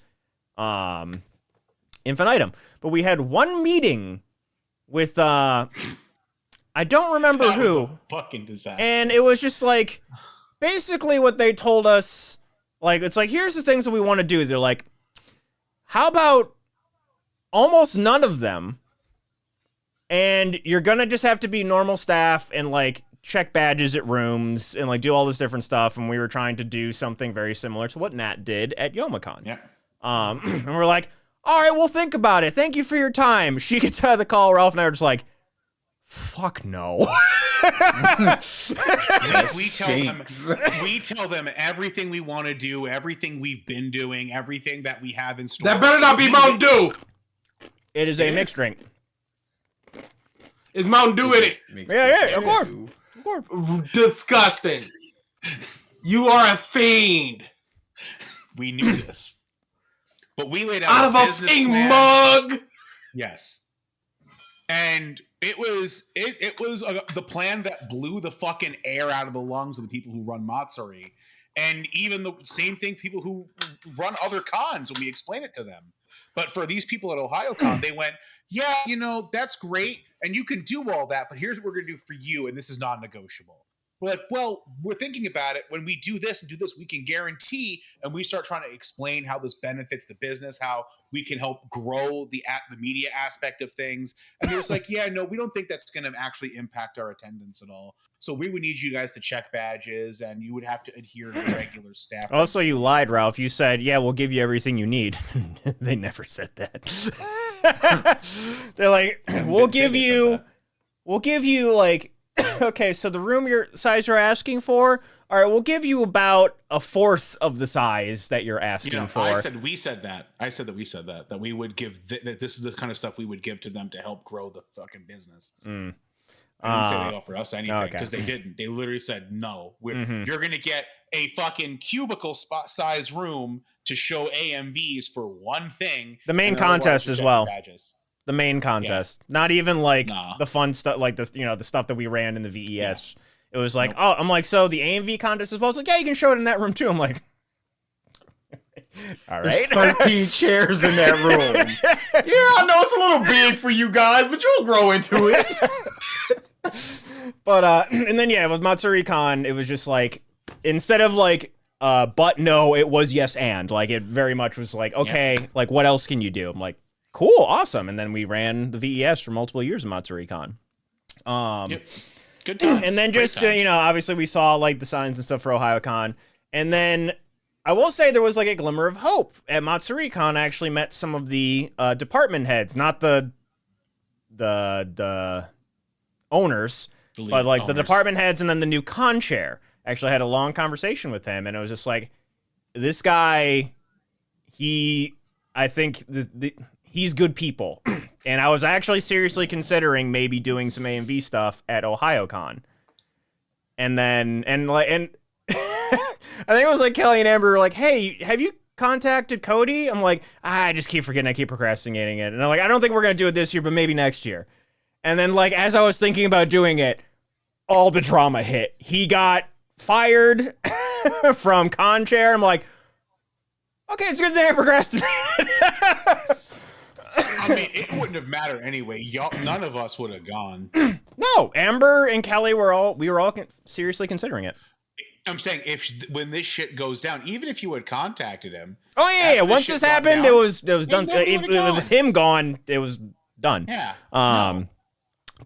infinitum. But we had one meeting with, I don't remember That was who. a fucking disaster. And it was just like, basically what they told us, like, it's like, here's the things that we want to do. They're like, how about almost none of them? And you're going to just have to be normal staff and, like, check badges at rooms and, like, do all this different stuff. And we were trying to do something very similar to what Nat did at Youmacon. Yeah. And we're like, all right, we'll think about it. Thank you for your time. She gets out of the call. Ralph and I are just like, fuck no. we tell them everything we want to do, everything we've been doing, everything that we have in store. That better not be Mountain Dew. It is a mixed drink. Is Mountain Dew in it? Yeah, of course. Disgusting. You are a fiend. We knew this. But we laid out Out of a business fiend plan. mug. Yes. And it was the plan that blew the fucking air out of the lungs of the people who run Matsuri. And even the same thing, people who run other cons when we explain it to them. But for these people at Ohayocon, they went, yeah, you know, that's great. And you can do all that, but here's what we're going to do for you. And this is non-negotiable. We're like, well, we're thinking about it. When we do this and do this, we can guarantee, and we start trying to explain how this benefits the business, how we can help grow the media aspect of things. And they're just like, yeah, no, we don't think that's going to actually impact our attendance at all. So we would need you guys to check badges, and you would have to adhere to regular staff. Also, you lied, Ralph. You said, yeah, we'll give you everything you need. They never said that. They're like, we'll give you like, okay, so the room size you're asking for, all right, we'll give you about a fourth of the size that you're asking for. I said that we said that we would give that this is the kind of stuff we would give to them to help grow the fucking business. I didn't say they offer us anything because they didn't. They literally said no. You're gonna get a fucking cubicle size room to show AMVs for one thing. The main contest as well. Badges. The main contest, not even like the fun stuff, like this, the stuff that we ran in the VES. Yeah. It was like, I'm like, so the AMV contest as well. It's like, yeah, you can show it in that room too. I'm like, all right. There's 13 chairs in that room. Yeah, I know it's a little big for you guys, but you'll grow into it. But and then with MatsuriCon, it was just like, instead of like but no, it was yes and, like, it very much was like, okay, like, what else can you do? I'm like, cool, awesome. And then we ran the VES for multiple years in MatsuriCon. Good times. And then just obviously we saw like the signs and stuff for Ohayocon. And then I will say there was like a glimmer of hope at MatsuriCon. I actually met some of the department heads, not the owners, but like the department heads, and then the new con chair. Actually had a long conversation with him, and it was just like, this guy, I think he's good people. And I was actually seriously considering maybe doing some AMV stuff at Ohayocon. And then, and I think it was like Kelly and Amber were like, hey, have you contacted Cody? I'm like, I just keep forgetting. I keep procrastinating it. And I'm like, I don't think we're going to do it this year, but maybe next year. And then, like, as I was thinking about doing it, all the drama hit. He got fired from con chair. I'm like, okay, it's a good thing I procrastinated. I mean, it wouldn't have mattered anyway. None of us would have gone. No, Amber and Kelly we were all seriously considering it. I'm saying when this shit goes down, even if you had contacted him. Oh yeah. Once this happened, it was done. With him gone, it was done. Yeah.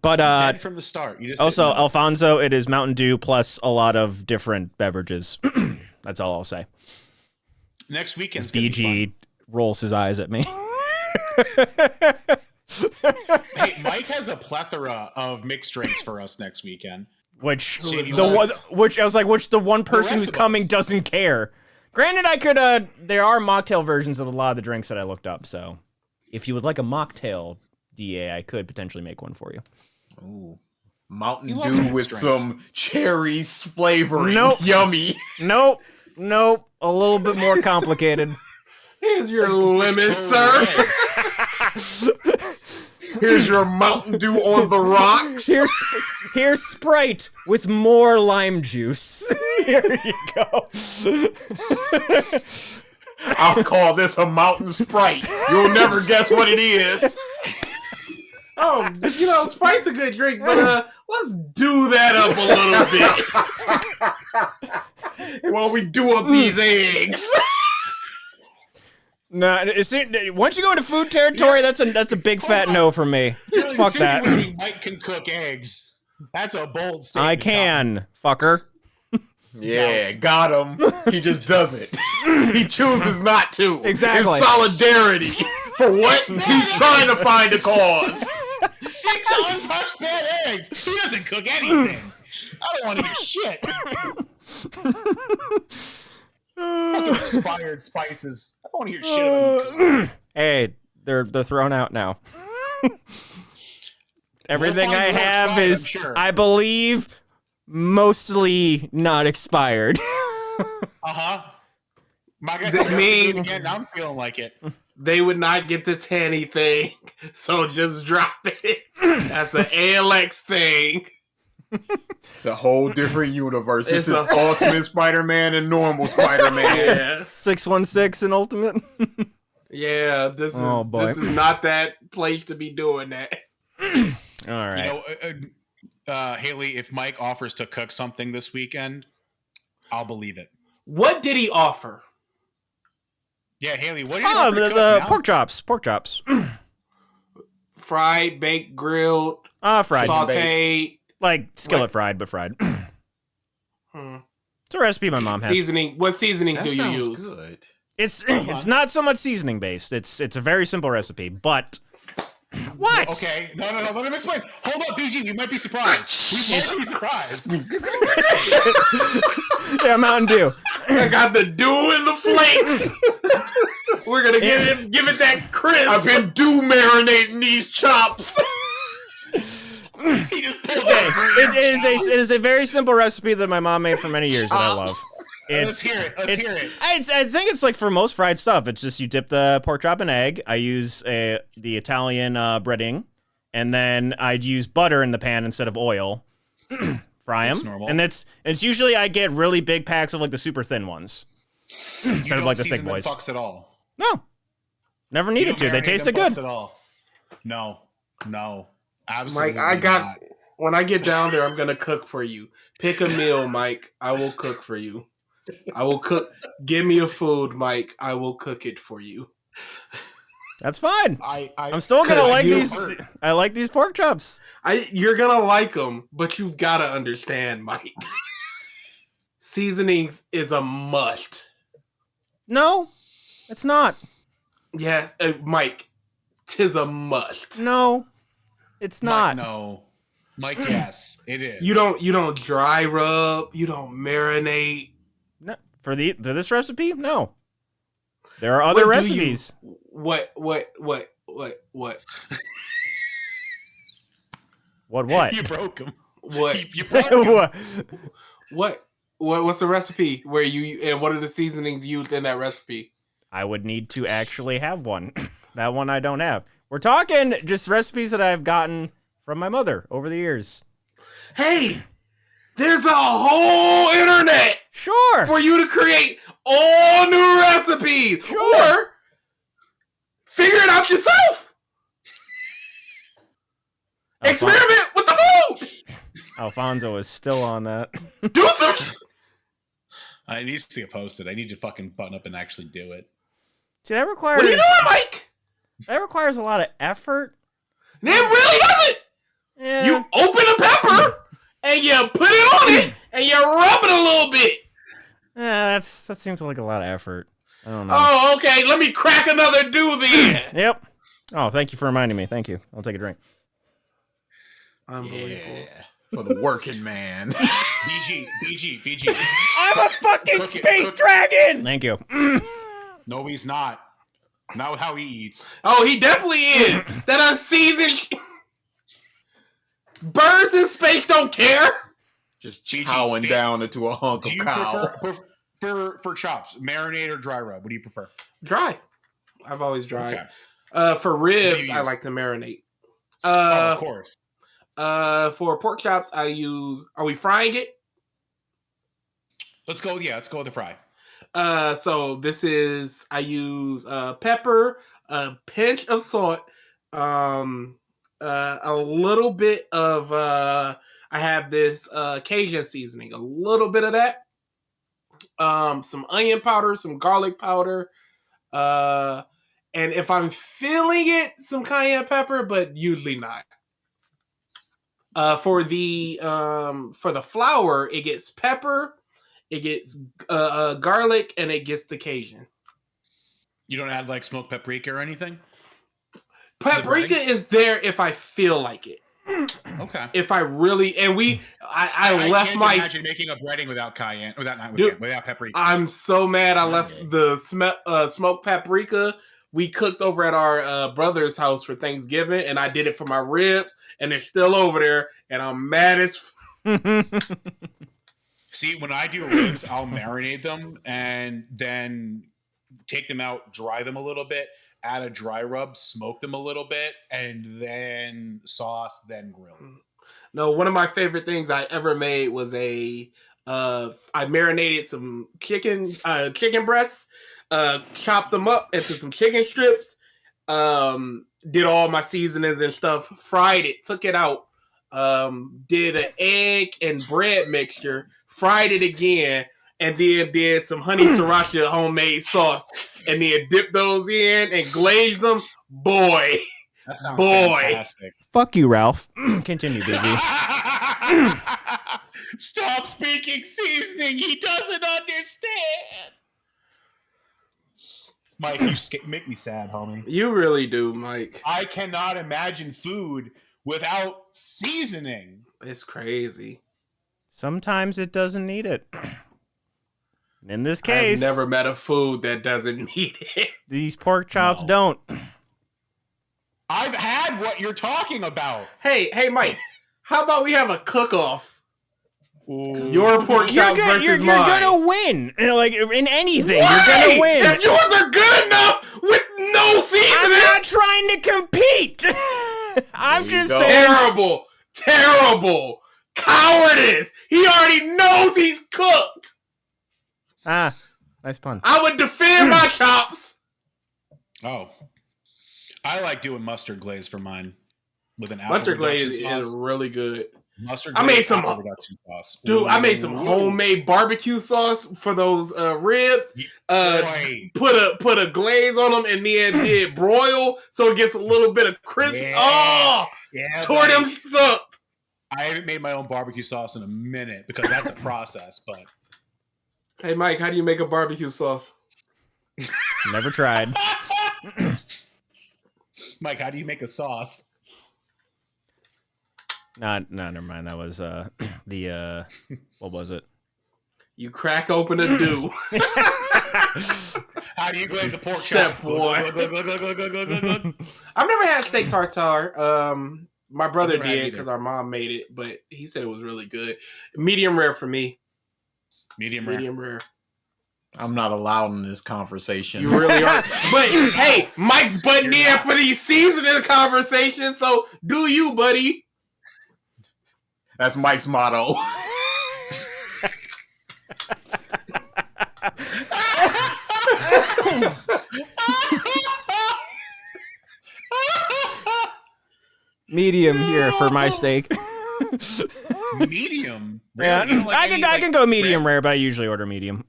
But dead from the start. You just also Alfonso, it is Mountain Dew plus a lot of different beverages. That's all I'll say. Next weekend, BG rolls his eyes at me. Hey, Mike has a plethora of mixed drinks for us next weekend. Which the one person who's coming doesn't care. Granted, I could. There are mocktail versions of a lot of the drinks that I looked up. So, if you would like a mocktail, DA, I could potentially make one for you. Ooh. Mountain He loves Dew mixed with drinks. some cherries flavoring. Nope. Yummy. Nope. A little bit more complicated. Here's your lemon, sir. Here's your Mountain Dew on the rocks. Here's Sprite with more lime juice. Here you go. I'll call this a Mountain Sprite. You'll never guess what it is. Oh, Sprite's a good drink, but let's do that up a little bit. While we do up these eggs. No, once you go into food territory, that's a big fat no from me. You're Fuck that. insinuating Mike can cook eggs. That's a bold statement. I can, fucker. Yeah, got him. He just doesn't. He chooses not to. Exactly. In solidarity. For what? He's trying to find a cause. 6 untouched bad eggs. He doesn't cook anything. I don't want to eat shit. Fucking expired spices. I don't want to hear shit about you. Hey, they're thrown out now. Everything We'll I find more have expired, is, I'm sure. I believe, mostly not expired. Uh-huh. My God, again, I'm feeling like it. They would not get the tanny thing, so just drop it. That's an ALX thing. It's a whole different universe. This It's is Ultimate Spider-Man and normal Spider-Man. Yeah, 616 in Ultimate. yeah. This Oh, boy. is not that place to be doing that. All right. Haley, if Mike offers to cook something this weekend, I'll believe it. What did he offer? Yeah, Haley, what do you Oh, offer to cook the now? pork chops. Fried, baked, grilled, Fried. sauteed. Like skillet fried, but fried. Hmm. It's a recipe my mom has. Seasoning. What seasoning That do you sounds use? good. It's not so much seasoning based. It's a very simple recipe, but what? Okay, no, let him explain. Hold up, BG, we might be surprised. We might be surprised. Yeah, Mountain Dew. I got the dew and the flakes. We're gonna give it that crisp. I've been dew marinating these chops. He just pulls out. It is a very simple recipe that my mom made for many years that I love. Let's hear it. Let's hear it. I think it's like for most fried stuff. It's just you dip the pork chop in egg. I use the Italian breading, and then I'd use butter in the pan instead of oil. Fry them, That's normal. and it's usually I get really big packs of like the super thin ones instead of like the thick boys. Fucks at all. No, never You needed don't to. They marinate tasted them good. fucks At all. No, absolutely. Mike, not. when I get down there, I'm gonna cook for you. Pick a meal, Mike. I will cook for you. I will cook. Give me a food, Mike. I will cook it for you. That's fine. I'm I'm still gonna 'cause like you- these. I like these pork chops. You're gonna like them, but you've gotta understand, Mike. Seasonings is a must. No, it's not. Yes, Mike. 'Tis a must. No, it's not. Mike, no. Mike, yes, it is. You don't dry rub. You don't marinate. No, for this recipe, no. There are other What do you- recipes. What? What? You broke him. What? You broke him. What? What's the recipe where and what are the seasonings used in that recipe? I would need to actually have one. That one I don't have. We're talking just recipes that I've gotten from my mother over the years. Hey, there's a whole internet Sure. for you to create all new recipes, Sure. or figure it out yourself. Experiment with the food. Alfonso is still on that. Do some. I need to get posted. I need to fucking button up and actually do it. See, that requires What are you doing, Mike? that requires a lot of effort. It really doesn't. Yeah. You open a pepper and you put it on it and you rub it a little bit. that seems like a lot of effort. I don't know. Oh, okay. Let me crack another do then. Yep. Oh, thank you for reminding me. Thank you. I'll take a drink. Unbelievable. Yeah, for the working man. BG. I'm a fucking Cook it. dragon. Thank you. No, he's not. Not how he eats. Oh, he definitely is. That unseasoned. Birds in space don't care. Just BG, chowing down into a hunk Do of you cow. prefer for chops, marinade or dry rub? What do you prefer? Dry. I've always dried. Okay. For What do you ribs, I use? like to marinate. Of course. For pork chops, I use. Are we frying it? Let's go with the fry. So this is. I use pepper, a pinch of salt, a little bit of. I have this Cajun seasoning. A little bit of that. Some onion powder, some garlic powder, and if I'm feeling it, some cayenne pepper, but usually not. For the flour, it gets pepper, it gets garlic, and it gets the Cajun. You don't add like smoked paprika or anything? Paprika is there if I feel like it. Okay. If I really I left can't my imagine making a breading without cayenne, without paprika. I'm so mad I left the smoked paprika we cooked over at our brother's house for Thanksgiving, and I did it for my ribs, and they're still over there, and I'm mad as See, when I do ribs, I'll marinate them and then take them out, dry them a little bit, add a dry rub, smoke them a little bit, and then sauce, then grill. No, one of my favorite things I ever made was I marinated some chicken breasts, chopped them up into some chicken strips, did all my seasonings and stuff, fried it, took it out, did an egg and bread mixture, fried it again, and then did some honey sriracha homemade sauce, and then dipped those in and glazed them. Boy, That sounds Boy. fantastic. Fuck you, Ralph. Continue, BG. Stop speaking seasoning. He doesn't understand. Mike, you make me sad, homie. you really do, Mike. I cannot imagine food without seasoning. It's crazy. Sometimes it doesn't need it. In this case, I've never met a food that doesn't need it. these pork chops No. don't. I've had what you're talking about. Hey, Mike. How about we have a cook-off? Your pork You're chops good. versus You're mine. gonna win. Like in anything, Why? you're gonna win. If yours are good enough with no seasoning, I'm not trying to compete. I'm There you just go. saying. terrible cowardice. He already knows he's cooked. Ah, nice pun. I would defend my chops. Oh. I like doing mustard glaze for mine with an apple Mustard glaze reduction is sauce. really good. Mustard I glaze, made some- apple reduction sauce. Dude, I made some Ooh. homemade barbecue sauce for those ribs. Boy. Put a glaze on them and then did broil so it gets a little bit of crispy. Yeah. Oh, Yeah, tore them buddy. up. I haven't made my own barbecue sauce in a minute because that's a process, but Hey, Mike, how do you make a barbecue sauce? Never tried. Mike, how do you make a sauce? No, never mind. That was the what was it? You crack open a dew. How do you glaze a pork chop? Step one. Glug, glug, glug, glug, glug, glug, glug, glug. I've never had steak tartare. My brother Never had did either. because our mom made it, but he said it was really good. Medium rare for me. Medium rare. Medium rare. I'm not allowed in this conversation. You really are. But hey, Mike's butting in for these seasoning conversations, so do you, buddy? That's Mike's motto. Medium here for my steak. Medium. Yeah, Really? You don't like any, I like, can go medium rare? rare, but I usually order medium.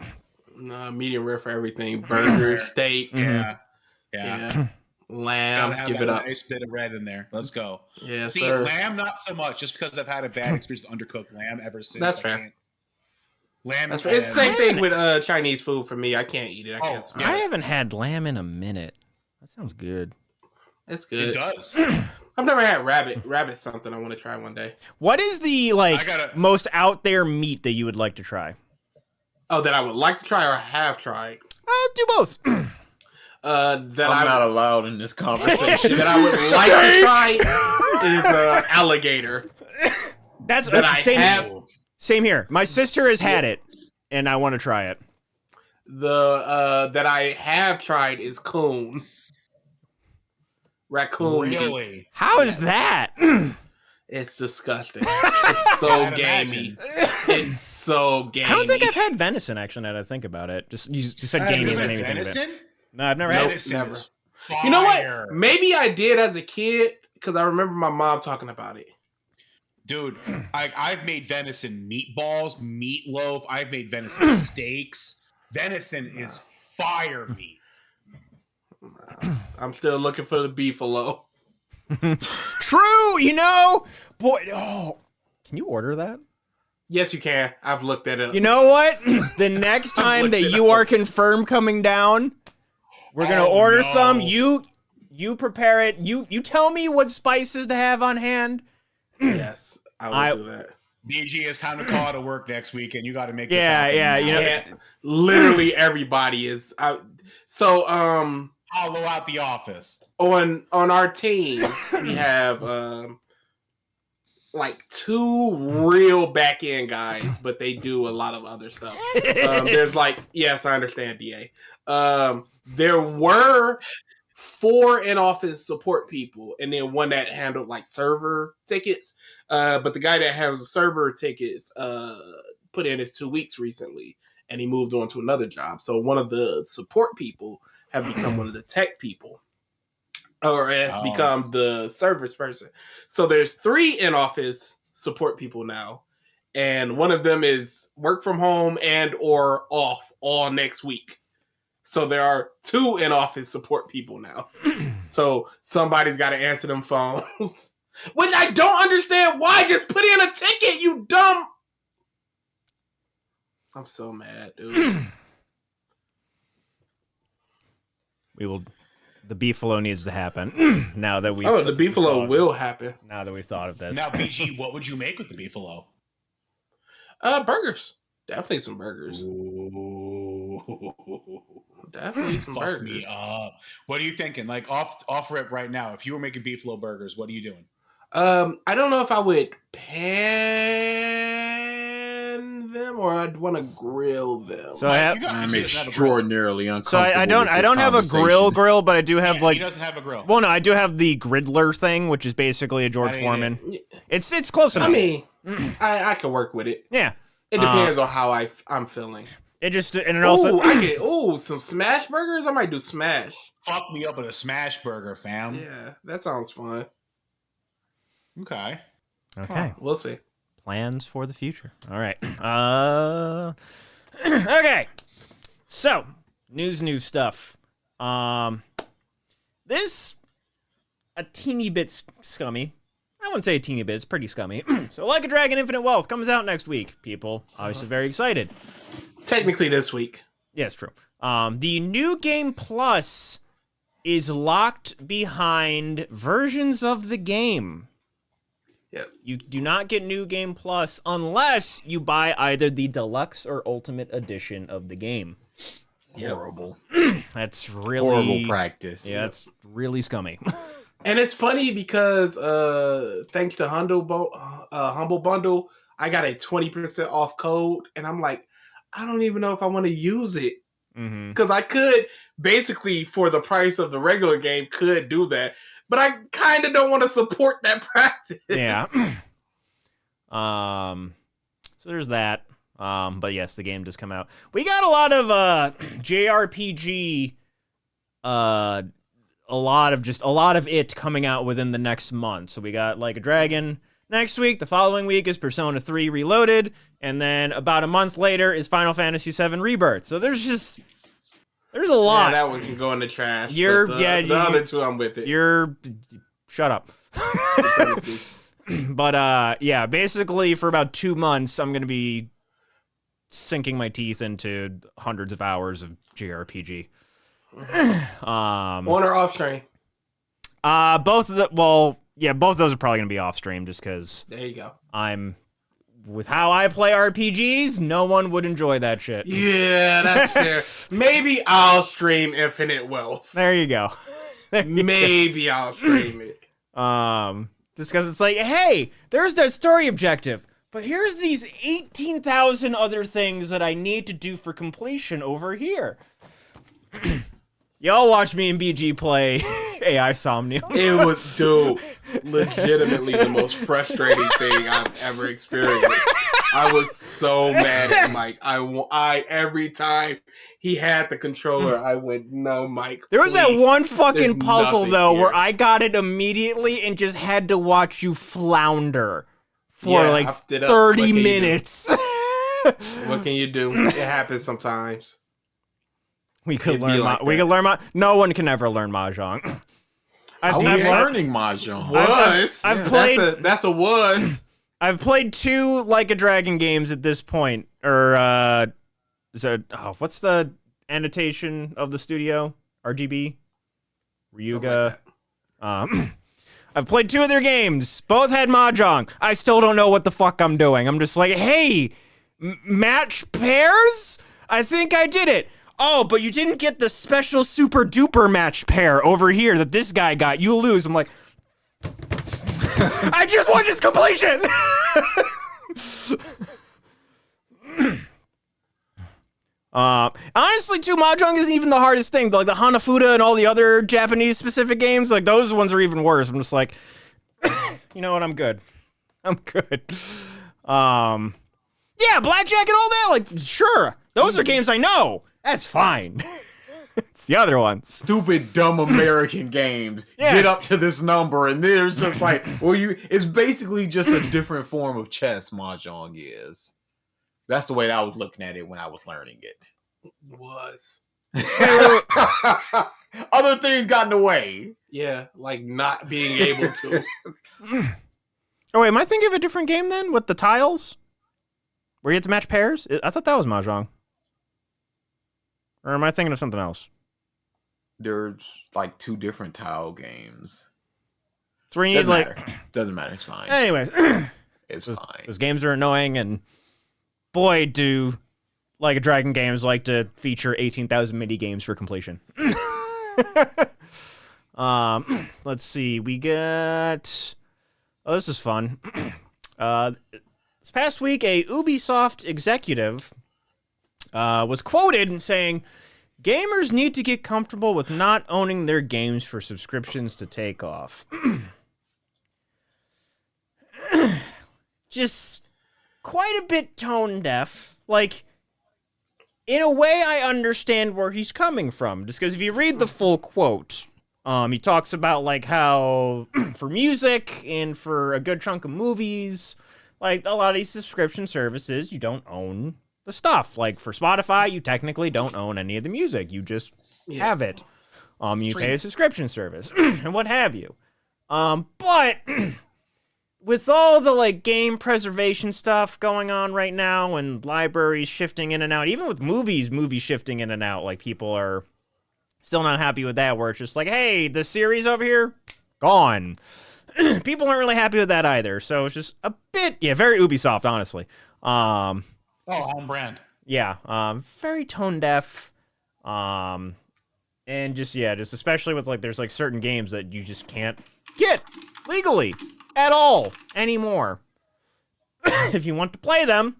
Nah, medium rare for everything. Burger, steak, Yeah. Yeah. yeah, Gotta lamb. have Give that it up. nice bit of red in there. Let's go. Yeah, See, sir. lamb not so much, just because I've had a bad experience with undercooked lamb ever since. That's I fair. can't- Lamb That's is right. It's the bad. same thing with Chinese food for me. I can't eat it. I can't Oh, smell I it. haven't had lamb in a minute. That sounds good. It's It good. does. I've never had rabbit. Rabbit's something I want to try one day. What is the I gotta- most out there meat that you would like to try? Oh, that I would like to try or have tried. Do both. that I'm I not allowed in this conversation. that I would like to try is alligator. That's That I same, have same here. My sister has had it, and I want to try it. that I have tried is coon. Raccoon meat. Really? How is Yes. that? It's disgusting. It's so I'd gamey. imagine. It's so gamey. I don't think I've had venison, actually, now that I think about it. You said gamey, and then made me think of it. Venison? No, I've never had it. Venison never. is You know fire. what? Maybe I did as a kid because I remember my mom talking about it. Dude, I've made venison meatballs, meatloaf. I've made venison steaks. Venison is fire meat. I'm still looking for the beefalo. True, you know? Boy, can you order that? Yes, you can. I've looked at it. You know what? The next time that you are confirmed coming down, we're gonna order some. You prepare it. You tell me what spices to have on hand. Yes, I will do that. BG, it's time to call out of work next week, and you got to make this Yeah, happen. yeah, you know. Yeah, literally everybody is. So Hollow out the office. on our team we have like 2 real back end guys, but they do a lot of other stuff. There's like, yes, I understand, DA. There were 4 in-office support people, and then one that handled like server tickets. But the guy that handles server tickets put in his 2 weeks recently, and he moved on to another job. So one of the support people have become one of the tech people, or has become the service person. So there's 3 in-office support people now, and one of them is work from home and or off all next week. So there are 2 in-office support people now. So somebody's got to answer them phones, which I don't understand. Why? Just put in a ticket, you dumb. I'm so mad, dude. The beefalo needs to happen. Now that we The beefalo will happen. Now that we've thought of this. Now, BG, what would you make with the beefalo? Burgers. Definitely some burgers. Definitely some Fuck burgers. me up. What are you thinking? Like off rip right now, if you were making beefalo burgers, what are you doing? I don't know if I would pan them or I'd want to grill them. So I have. I'm extraordinarily So uncomfortable. I don't have a grill, but I do have he doesn't have a grill. Well, no, I do have the griddler thing, which is basically a George Foreman. It's close enough. I mean, I can work with it. Yeah. It depends on how I'm feeling. It also. I get some smash burgers. I might do smash. Fuck me up with a smash burger, fam. Yeah, that sounds fun. Okay. Okay. We'll see. Plans for the future. All right. Okay. So, new stuff. This a teeny bit scummy. I wouldn't say a teeny bit. It's pretty scummy. So, Like a Dragon: Infinite Wealth comes out next week. People obviously very excited. Technically this week. Yes, true. The New Game Plus is locked behind versions of the game. Yep. You do not get New Game Plus unless you buy either the deluxe or ultimate edition of the game. Horrible. That's really Horrible practice. Yeah, it's really scummy. And it's funny because thanks to Humble Bundle, I got a 20% off code, and I'm like, I don't even know if I want to use it. Because I could basically, for the price of the regular game, could do that. But I kind of don't want to support that practice. Yeah. So there's that. But yes, the game does come out. We got a lot of JRPG, a lot of it coming out within the next month. So we got Like a Dragon next week. The following week is Persona 3 Reloaded, and then about a month later is Final Fantasy VII Rebirth. So there's a lot. Yeah, that one can go in the trash. The other 2, I'm with it. Shut up. But yeah, basically for about 2 months, I'm gonna be sinking my teeth into hundreds of hours of JRPG. On or off stream? Both of those are probably gonna be off stream just because there you go. I'm with how I play RPGs, no one would enjoy that shit. Yeah, that's fair. Maybe I'll stream Infinite Wealth. There you go. Maybe I'll stream it. Just because it's like, hey, there's that story objective, but here's these 18,000 other things that I need to do for completion over here. Y'all watch me and BG play AI Somnium. It was, dude, legitimately the most frustrating thing I've ever experienced. I was so mad at Mike. I every time he had the controller, I went, no, Mike. There was that please. one fucking There's puzzle, nothing though, here. where I got it immediately and just had to watch you flounder for Yeah, like hopped it up. 30 What can you do? minutes. What can you do? It happens sometimes. We could It'd be learn. like We that. could learn. No one can ever learn mahjong. I was I've- learning mahjong. I've played- That's a was. I've played 2 Like a Dragon games at this point. Or is it? Oh, what's the annotation of the studio? RGB, Ryuga. I've played 2 of their games. Both had mahjong. I still don't know what the fuck I'm doing. I'm just like, hey, match pairs? I think I did it. Oh, but you didn't get the special super duper match pair over here that this guy got. You lose. I'm like, I just want this completion. Honestly, too, mahjong isn't even the hardest thing. Like the Hanafuda and all the other Japanese specific games, like those ones are even worse. I'm just like, you know what? I'm good. I'm good. Yeah, blackjack and all that. Like, sure, those are games I know. That's fine. It's the other ones. Stupid, dumb American games. Yeah. Get up to this number, and there's just like, well, it's basically just a different form of chess. Mahjong is. That's the way that I was looking at it when I was learning it. Was. Other things got in the way. Yeah, like not being able to. Oh wait, am I thinking of a different game then with the tiles, where you had to match pairs? I thought that was mahjong. Or am I thinking of something else? There's like 2 different tile games. It's where you need Doesn't like. matter. Doesn't matter. It's fine. Anyways, It's fine. those games are annoying, and boy, do Like a Dragon games like to feature 18,000 mini games for completion. Let's see. We got. Oh, this is fun. This past week, a Ubisoft executive was quoted saying, "Gamers need to get comfortable with not owning their games for subscriptions to take off." Just quite a bit tone deaf. Like, in a way, I understand where he's coming from. Just because if you read the full quote, he talks about like how for music and for a good chunk of movies, like a lot of these subscription services, you don't own the stuff. Like for Spotify, you technically don't own any of the music. You just have it. You pay a subscription service and what have you. But with all the like game preservation stuff going on right now and libraries shifting in and out, even with movies shifting in and out, like people are still not happy with that, where it's just like, hey, the series over here, gone. People aren't really happy with that either. So it's just a bit, very Ubisoft, honestly. Home brand. Yeah, very tone deaf. And just especially with like, there's like certain games that you just can't get legally at all anymore. If you want to play them,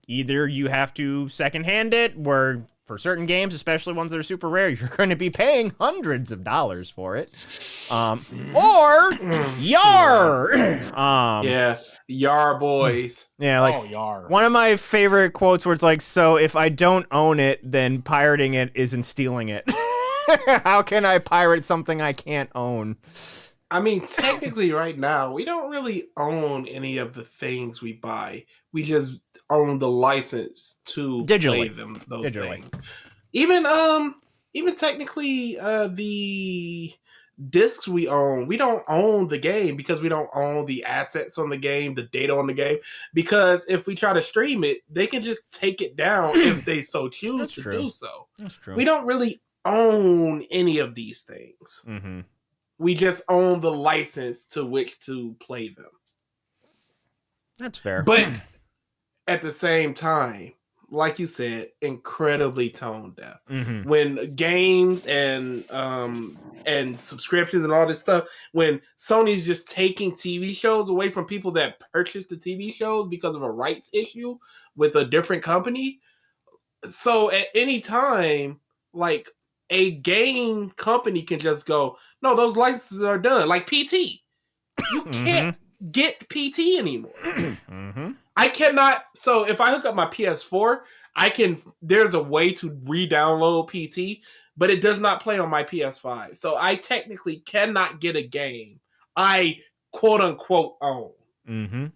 either you have to secondhand it, where for certain games, especially ones that are super rare, you're going to be paying hundreds of dollars for it. Or YAR. Yeah, Yar boys. Yeah, like Oh, yar. one of my favorite quotes where it's like, so if I don't own it, then pirating it isn't stealing it. How can I pirate something I can't own? I mean, technically, right now, we don't really own any of the things we buy. We just own the license to play Digitally. them. Those Digitally. things. Even technically, the discs we own, we don't own the game because we don't own the assets on the game, the data on the game. Because if we try to stream it, they can just take it down if they so choose That's to true. do so. That's true. We don't really own any of these things. Mm-hmm. We just own the license to which to play them. That's fair. But at the same time, like you said, incredibly tone deaf. Mm-hmm. When games and subscriptions and all this stuff, when Sony's just taking TV shows away from people that purchased the TV shows because of a rights issue with a different company. So at any time, like a game company can just go, no, those licenses are done. Like PT. You can't get PT anymore. Mm-hmm. I cannot. So if I hook up my PS4, there's a way to re-download PT, but it does not play on my PS5. So I technically cannot get a game I quote unquote own. Mm-hmm.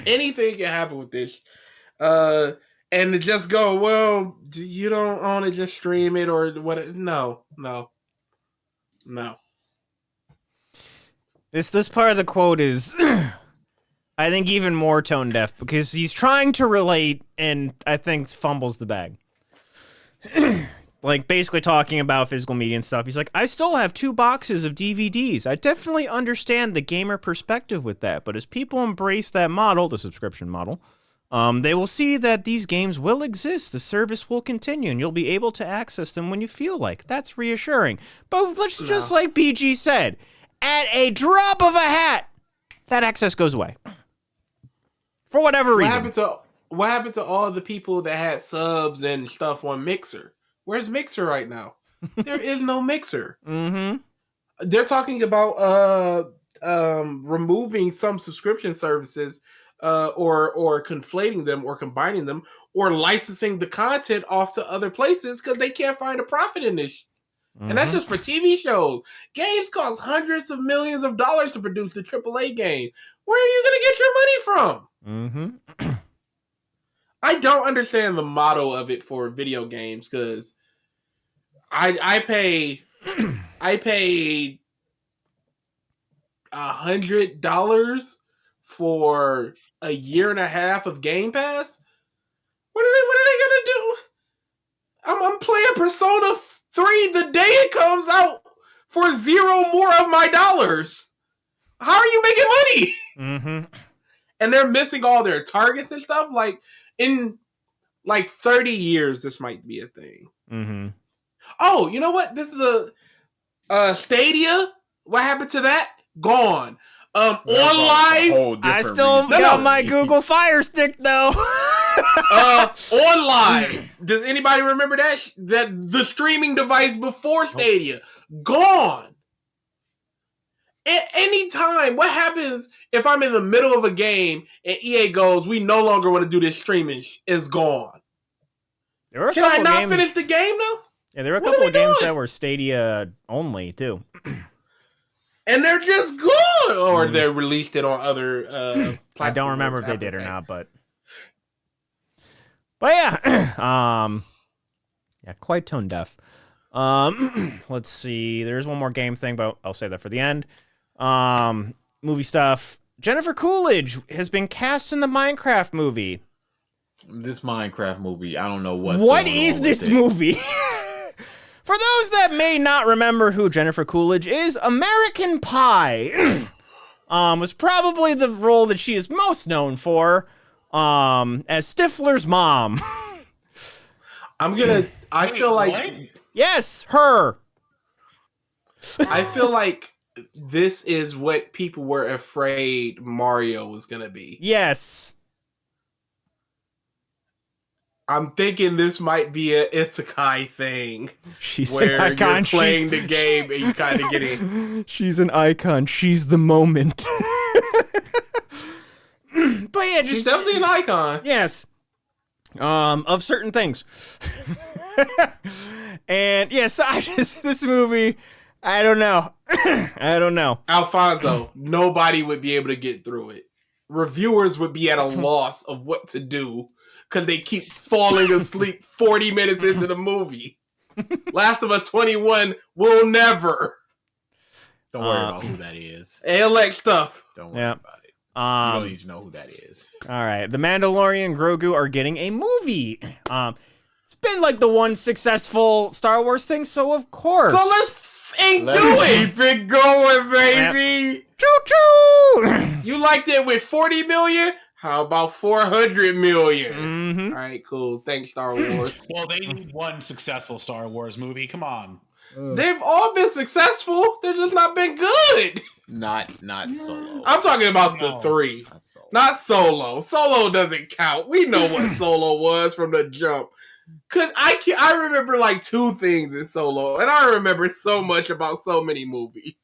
Anything can happen with this. And to just go, well, you don't own it, just stream it or what? No. This part of the quote is, I think, even more tone deaf because he's trying to relate and I think fumbles the bag. Like basically talking about physical media and stuff. He's like, I still have 2 boxes of DVDs. I definitely understand the gamer perspective with that, but as people embrace that model, the subscription model, they will see that these games will exist, the service will continue, and you'll be able to access them when you feel like. That's reassuring. But let's just like BG said, at a drop of a hat, that access goes away. For whatever reason. What happened to all the people that had subs and stuff on Mixer? Where's Mixer right now? There is no Mixer. Mm-hmm. They're talking about removing some subscription services or conflating them or combining them or licensing the content off to other places because they can't find a profit in this. And that's just for TV shows. Games cost hundreds of millions of dollars to produce the AAA game. Where are you going to get your money from? Mm-hmm. I don't understand the model of it for video games because I paid $100 for a year and a half of Game Pass. What are they gonna do? I'm playing Persona 3 the day it comes out for 0 more of my dollars. How are you making money? Mm-hmm. And they're missing all their targets and stuff. Like in 30 years, this might be a thing. Mm-hmm. Oh, you know what? This is a Stadia. What happened to that? Gone. On live. I still got my Google Fire Stick though. On live. Does anybody remember that? That the streaming device before Stadia gone. At any time, what happens if I'm in the middle of a game and EA goes, "We no longer want to do this streaming"? Is gone. Can I not finish the game now? Yeah, there were a couple of games that were Stadia only too. And they're just good, or they released it on other platforms. I don't remember if they did or not, but yeah, yeah, quite tone deaf. Let's see. There's one more game thing, but I'll save that for the end. Movie stuff. Jennifer Coolidge has been cast in the Minecraft movie. This Minecraft movie, I don't know what's What going is on this with it. movie? For those that may not remember who Jennifer Coolidge is, American Pie was probably the role that she is most known for as Stifler's mom. I feel like Yes, her. I feel like this is what people were afraid Mario was gonna be. Yes. I'm thinking this might be a isekai thing. She's where an icon. You're playing the game and you kind of getting. She's an icon. She's the moment. But yeah, She's definitely an icon. Yes. Of certain things. And yes, this movie, I don't know. I don't know. Alfonso, nobody would be able to get through it. Reviewers would be at a loss of what to do because they keep falling asleep 40 minutes into the movie. Last of Us 21 will never. Don't worry about who that is. ALX stuff. Don't worry about it. You don't need to know who that is. All right. The Mandalorian and Grogu are getting a movie. It's been like the one successful Star Wars thing, so of course. So let's do it. Keep it going, baby. Choo choo. You liked it with 40 million? How about 400 million? Mm-hmm. All right, cool. Thanks, Star Wars. Well, they need one successful Star Wars movie. Come on. They've all been successful. They've just not been good. Not Solo. I'm talking about the No. 3. Not Solo. Not Solo. Solo doesn't count. We know what Solo was from the jump. I remember like 2 things in Solo, and I remember so much about so many movies.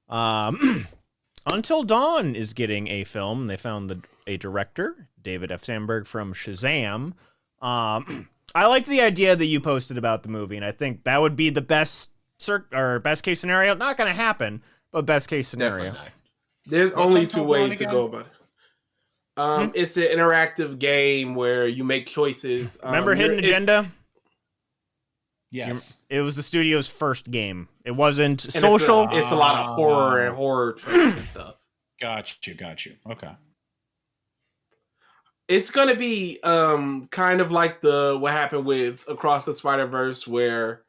Until Dawn is getting a film. They found a director, David F. Sandberg from Shazam. I liked the idea that you posted about the movie, and I think that would be the best case scenario. Not going to happen, but best case scenario. Definitely not. There's What's only Until 2 Dawn ways to again? go about it. It's an interactive game where you make choices. Remember Hidden Agenda? Yes. It was the studio's first game. It wasn't And social. It's a lot of horror and horror tropes and stuff. Got you. Okay. It's gonna be kind of like what happened with Across the Spider-Verse, where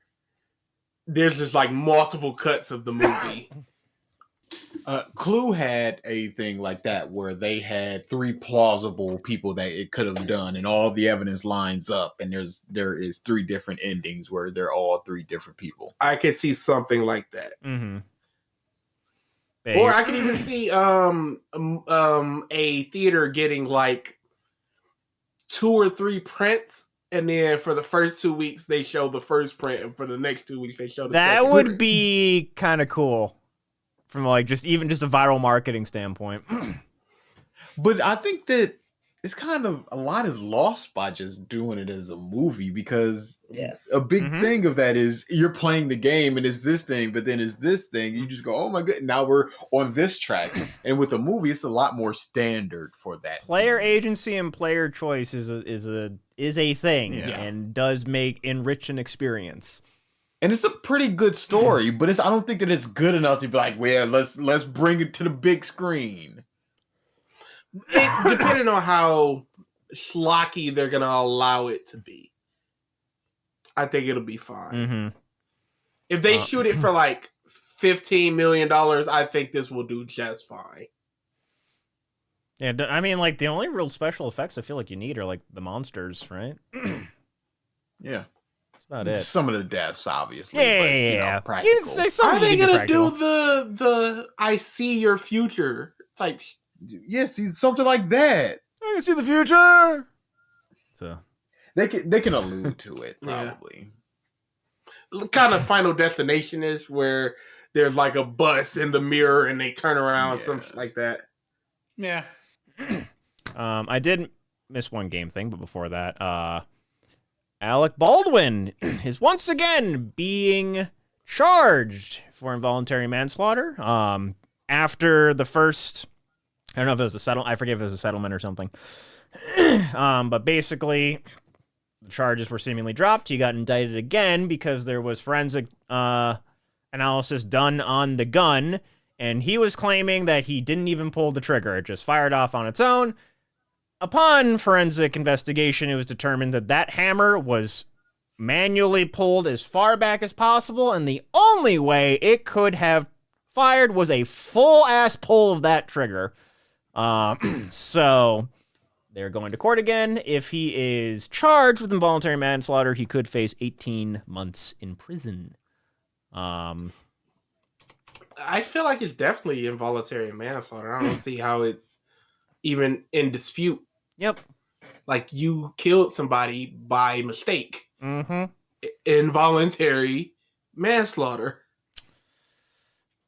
there's just like multiple cuts of the movie. Clue had a thing like that where they had 3 plausible people that it could have done, and all the evidence lines up, and there is 3 different endings where they're all 3 different people. I could see something like that. Mm-hmm. Or I could even see a theater getting like 2 or 3 prints, and then for the first 2 weeks they show the first print, and for the next 2 weeks they show the that second would print. be kind of cool from like just a viral marketing standpoint. But I think that it's kind of a lot is lost by just doing it as a movie, because Yes. a big Mhm. thing of that is you're playing the game and it's this thing, but then it's this thing. You just go, oh my god, now we're on this track. And with a movie, it's a lot more standard for that. Player team. agency and player choice is a thing, Yeah. and does enrich an experience. And it's a pretty good story, but I don't think that it's good enough to be like, well, let's bring it to the big screen. Depending on how schlocky they're gonna allow it to be, I think it'll be fine. Mm-hmm. If they shoot it for like $15 million, I think this will do just fine. Yeah, I mean, like the only real special effects I feel like you need are like the monsters, right? Yeah. That's about it. Some of the deaths, obviously. Yeah, but, yeah, you know, yeah. practical. You say something Are they you can gonna do practical. the I see your future type? Yeah, see, something like that. I can see the future. So They can allude to it, Yeah. probably. Kind of Final Destination is where there's like a bus in the mirror and they turn around, Yeah. something like that. Yeah. I did miss one game thing, but before that, Alec Baldwin is once again being charged for involuntary manslaughter. After the first, I don't know if it was a settlement. I forget if it was a settlement or something. But basically, the charges were seemingly dropped. He got indicted again because there was forensic analysis done on the gun, and he was claiming that he didn't even pull the trigger. It just fired off on its own. Upon forensic investigation, it was determined that that hammer was manually pulled as far back as possible, and the only way it could have fired was a full-ass pull of that trigger. So they're going to court again. If he is charged with involuntary manslaughter, he could face 18 months in prison. I feel like it's definitely involuntary manslaughter. I don't see how it's even in dispute. Yep. Like, you killed somebody by mistake. Mm-hmm. Involuntary manslaughter.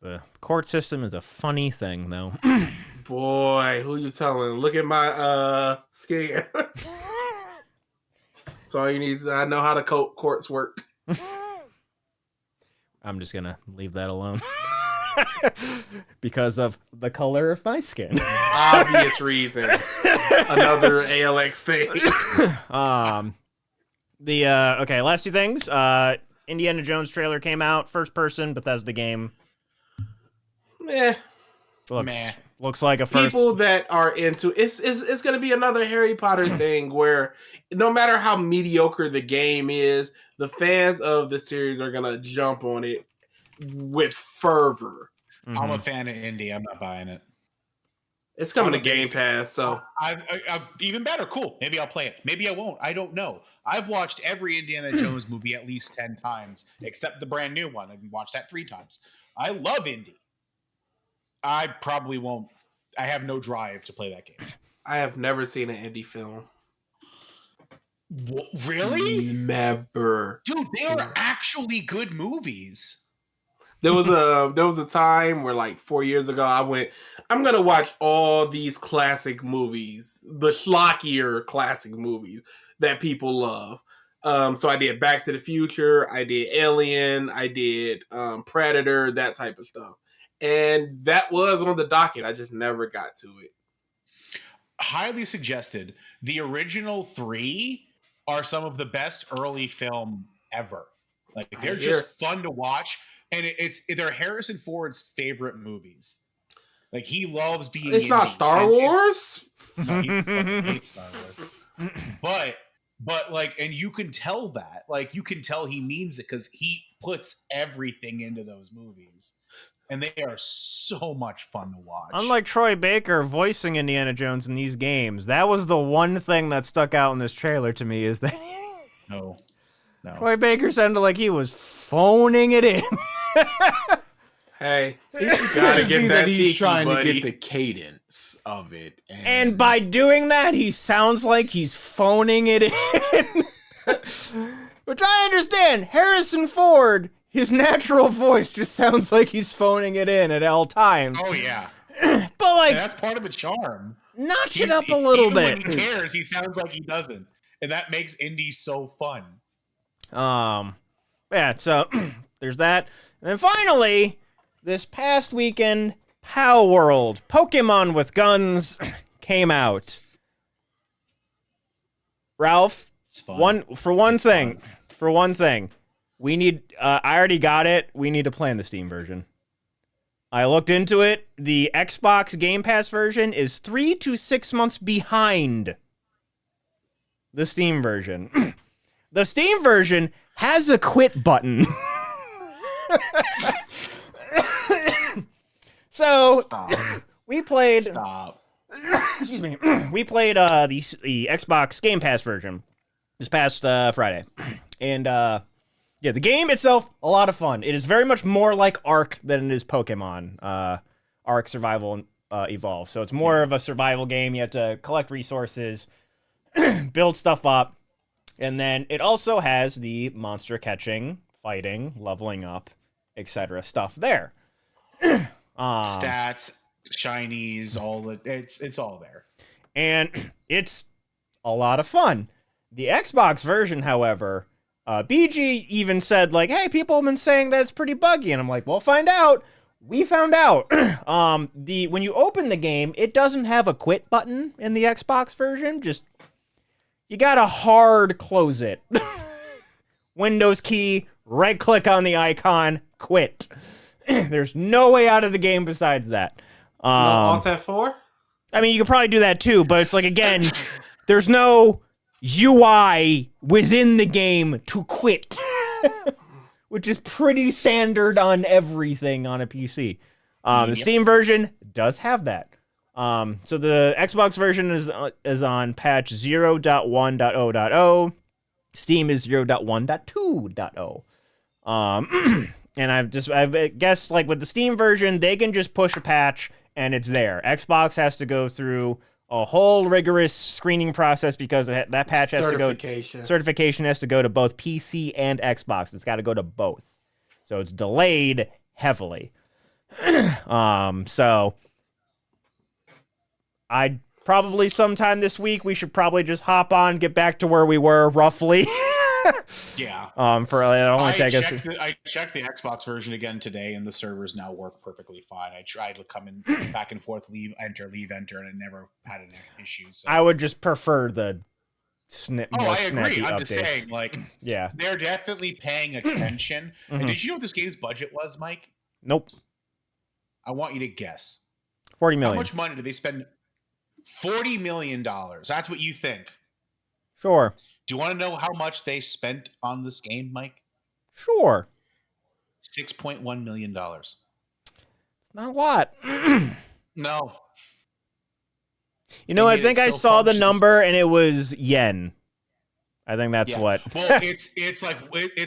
The court system is a funny thing, though. Boy, who you telling? Look at my skin. So all you need is I know how the courts work. I'm just gonna leave that alone. Because of the color of my skin. Obvious reason. Another ALX thing. Okay, last two things. Indiana Jones trailer came out, first person, Bethesda game. Meh. Looks like a first. People that are into it's going to be another Harry Potter thing where no matter how mediocre the game is, the fans of the series are going to jump on it with fervor. I'm a fan of indie. I'm not buying it. It's coming to I'm a big- Game Pass, so I even better. Cool. Maybe I'll play it. Maybe I won't. I don't know. I've watched every Indiana Jones movie at least 10 times, except the brand new one. I've watched that 3 times. I love indie. I probably won't. I have no drive to play that game. I have never seen an indie film. Really? Never. Dude, they are actually good movies. There was a time where, like, 4 years ago, I'm gonna watch all these classic movies, the schlockier classic movies that people love. So I did Back to the Future, I did Alien, I did Predator, that type of stuff. And that was on the docket. I just never got to it. Highly suggested. The original 3 are some of the best early film ever. Like, they're just fun to watch. And they're Harrison Ford's favorite movies. Like, he loves being. It's not Star Wars. No, he fucking hates Star Wars. But like, and you can tell that. Like, you can tell he means it because he puts everything into those movies, and they are so much fun to watch. Unlike Troy Baker voicing Indiana Jones in these games, that was the one thing that stuck out in this trailer to me is that no. Troy Baker sounded like he was phoning it in. Hey, you gotta get that he's tiki, trying buddy. to get the cadence of it, And by doing that, he sounds like he's phoning it in. Which I understand. Harrison Ford, his natural voice just sounds like he's phoning it in at all times. Oh yeah, But like, that's part of the charm. Notch it up a little even bit. When he cares, he sounds like he doesn't, and that makes indie so fun. Yeah. So there's that, and then finally, this past weekend, Palworld, Pokemon with Guns, came out. Ralph, It's fun. For one thing, we need. I already got it. We need to plan the Steam version. I looked into it. The Xbox Game Pass version is 3 to 6 months behind the Steam version. The Steam version has a quit button. So Stop. we played. Stop. Excuse me. We played the Xbox Game Pass version this past Friday, and yeah, the game itself a lot of fun. It is very much more like Ark than it is Pokemon. Ark Survival Evolve. So it's more of a survival game. You have to collect resources, build stuff up, and then it also has the monster catching, fighting, leveling up, etc. stuff there. Stats, shinies, all the it's all there. And it's a lot of fun. The Xbox version, however, BG even said, like, hey, people have been saying that it's pretty buggy. And I'm like, well, find out. We found out. When you open the game, it doesn't have a quit button in the Xbox version. Just, you gotta hard close it. Windows key, right click on the icon, quit. There's no way out of the game besides that. Alt F4? I mean, you could probably do that too, but it's like, again, there's no UI within the game to quit, which is pretty standard on everything on a PC. The Steam version does have that. So the Xbox version is on patch 0.1.0.0. Steam is 0.1.2.0. And I guess, like, with the Steam version, they can just push a patch and it's there. Xbox has to go through a whole rigorous screening process because that patch has to go. Certification has to go to both PC and Xbox. It's got to go to both. So it's delayed heavily. So I'd probably sometime this week, we should probably just hop on, get back to where we were roughly. Yeah. For it only take us. I checked the Xbox version again today, and the servers now work perfectly fine. I tried to come in back and forth, leave, enter, and I never had an issue. So. I would just prefer the more I snappy agree. I'm updates. just saying, like, yeah, they're definitely paying attention. And did you know what this game's budget was, Mike? Nope. I want you to guess. $40 million. How much money did they spend? $40 million. That's what you think. Sure. Do you want to know how much they spent on this game, Mike? Sure. $6.1 million. Not a lot. No. You know, And I yet think it I still saw the functions. number and it was yen. I think that's Yeah. what. Well, it's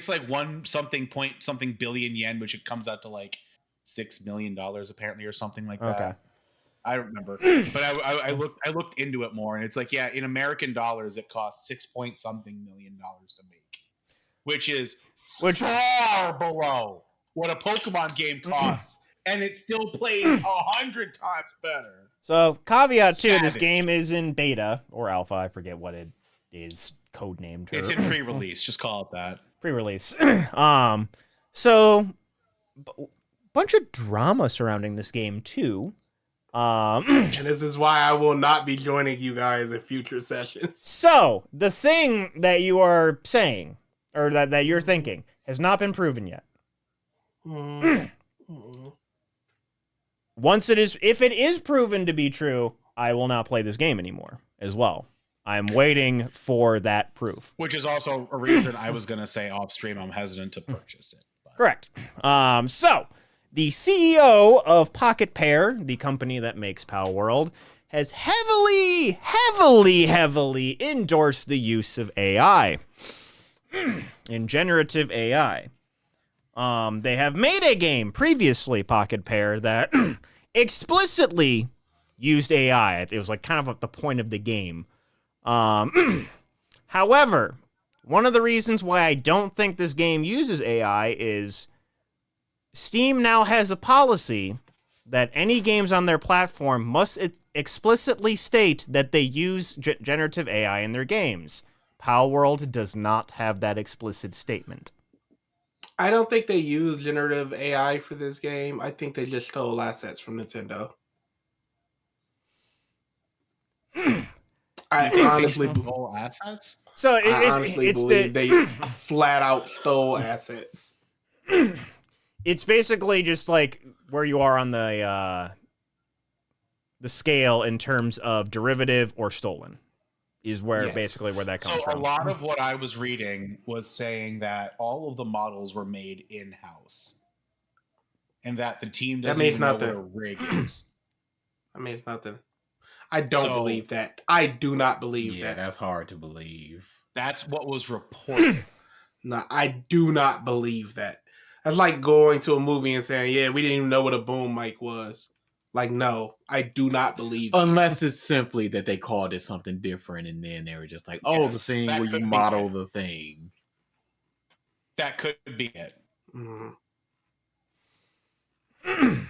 like one something billion yen, which it comes out to like $6 million apparently, or something like that. Okay. I don't remember, but I looked into it more, and it's like, yeah, in American dollars, it costs $6 million to make, which is far below what a Pokemon game costs, and it still plays 100 times better. So, caveat too, this Savage. game is in beta or alpha. I forget what it is codenamed. It's in pre-release. Just call it that. Pre-release. So bunch of drama surrounding this game too. And this is why I will not be joining you guys in future sessions. So the thing that you are saying, or that you're thinking, has not been proven yet. Once if it is proven to be true, I will not play this game anymore as well. I'm waiting for that proof. Which is also a reason I was going to say off stream I'm hesitant to purchase it. But. Correct. So the CEO of Pocket Pair, the company that makes Palworld, has heavily endorsed the use of AI. In generative AI. They have made a game previously, Pocket Pair, that explicitly used AI. It was like kind of at the point of the game. However, one of the reasons why I don't think this game uses AI is Steam now has a policy that any games on their platform must explicitly state that they use generative AI in their games. Palworld does not have that explicit statement. I don't think they use generative AI for this game. I think they just stole assets from Nintendo. I honestly stole assets. So I honestly believe they flat out stole assets. It's basically just like where you are on the scale in terms of derivative or stolen is where basically where that comes from. So a lot of what I was reading was saying that all of the models were made in-house and that the team doesn't even know what a rig is. That means nothing. I don't believe that. I do not believe that. Yeah, that's hard to believe. That's what was reported. No, I do not believe that. That's like going to a movie and saying, yeah, we didn't even know what a boom mic was. Like, no, I do not believe Unless it's simply that they called it something different and then they were just like, oh, the thing where you model the thing. That could be it. Mm.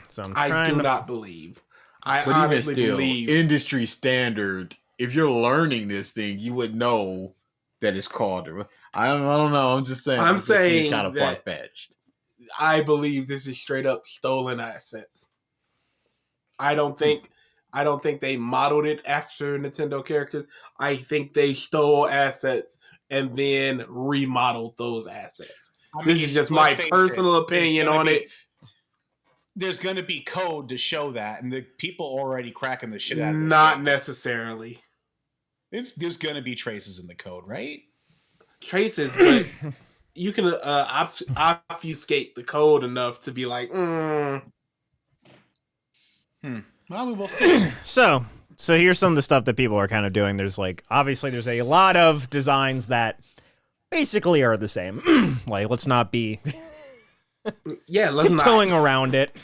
So I do not believe. I But honestly even still, believe. industry standard, if you're learning this thing, you would know that it's called. I don't know. I'm just saying. I'm saying kind of that- far-fetched. I believe this is straight up stolen assets. I don't think they modeled it after Nintendo characters. I think they stole assets and then remodeled those assets. This is just my personal opinion on it. There's going to be code to show that, and the people already cracking the shit out of this. Not game. necessarily. There's going to be traces in the code, right? Traces, but you can obfuscate the code enough to be like, Well, we will see. So here's some of the stuff that people are kind of doing. There's obviously there's a lot of designs that basically are the same. Like, let's not be let's tiptoeing not. around it.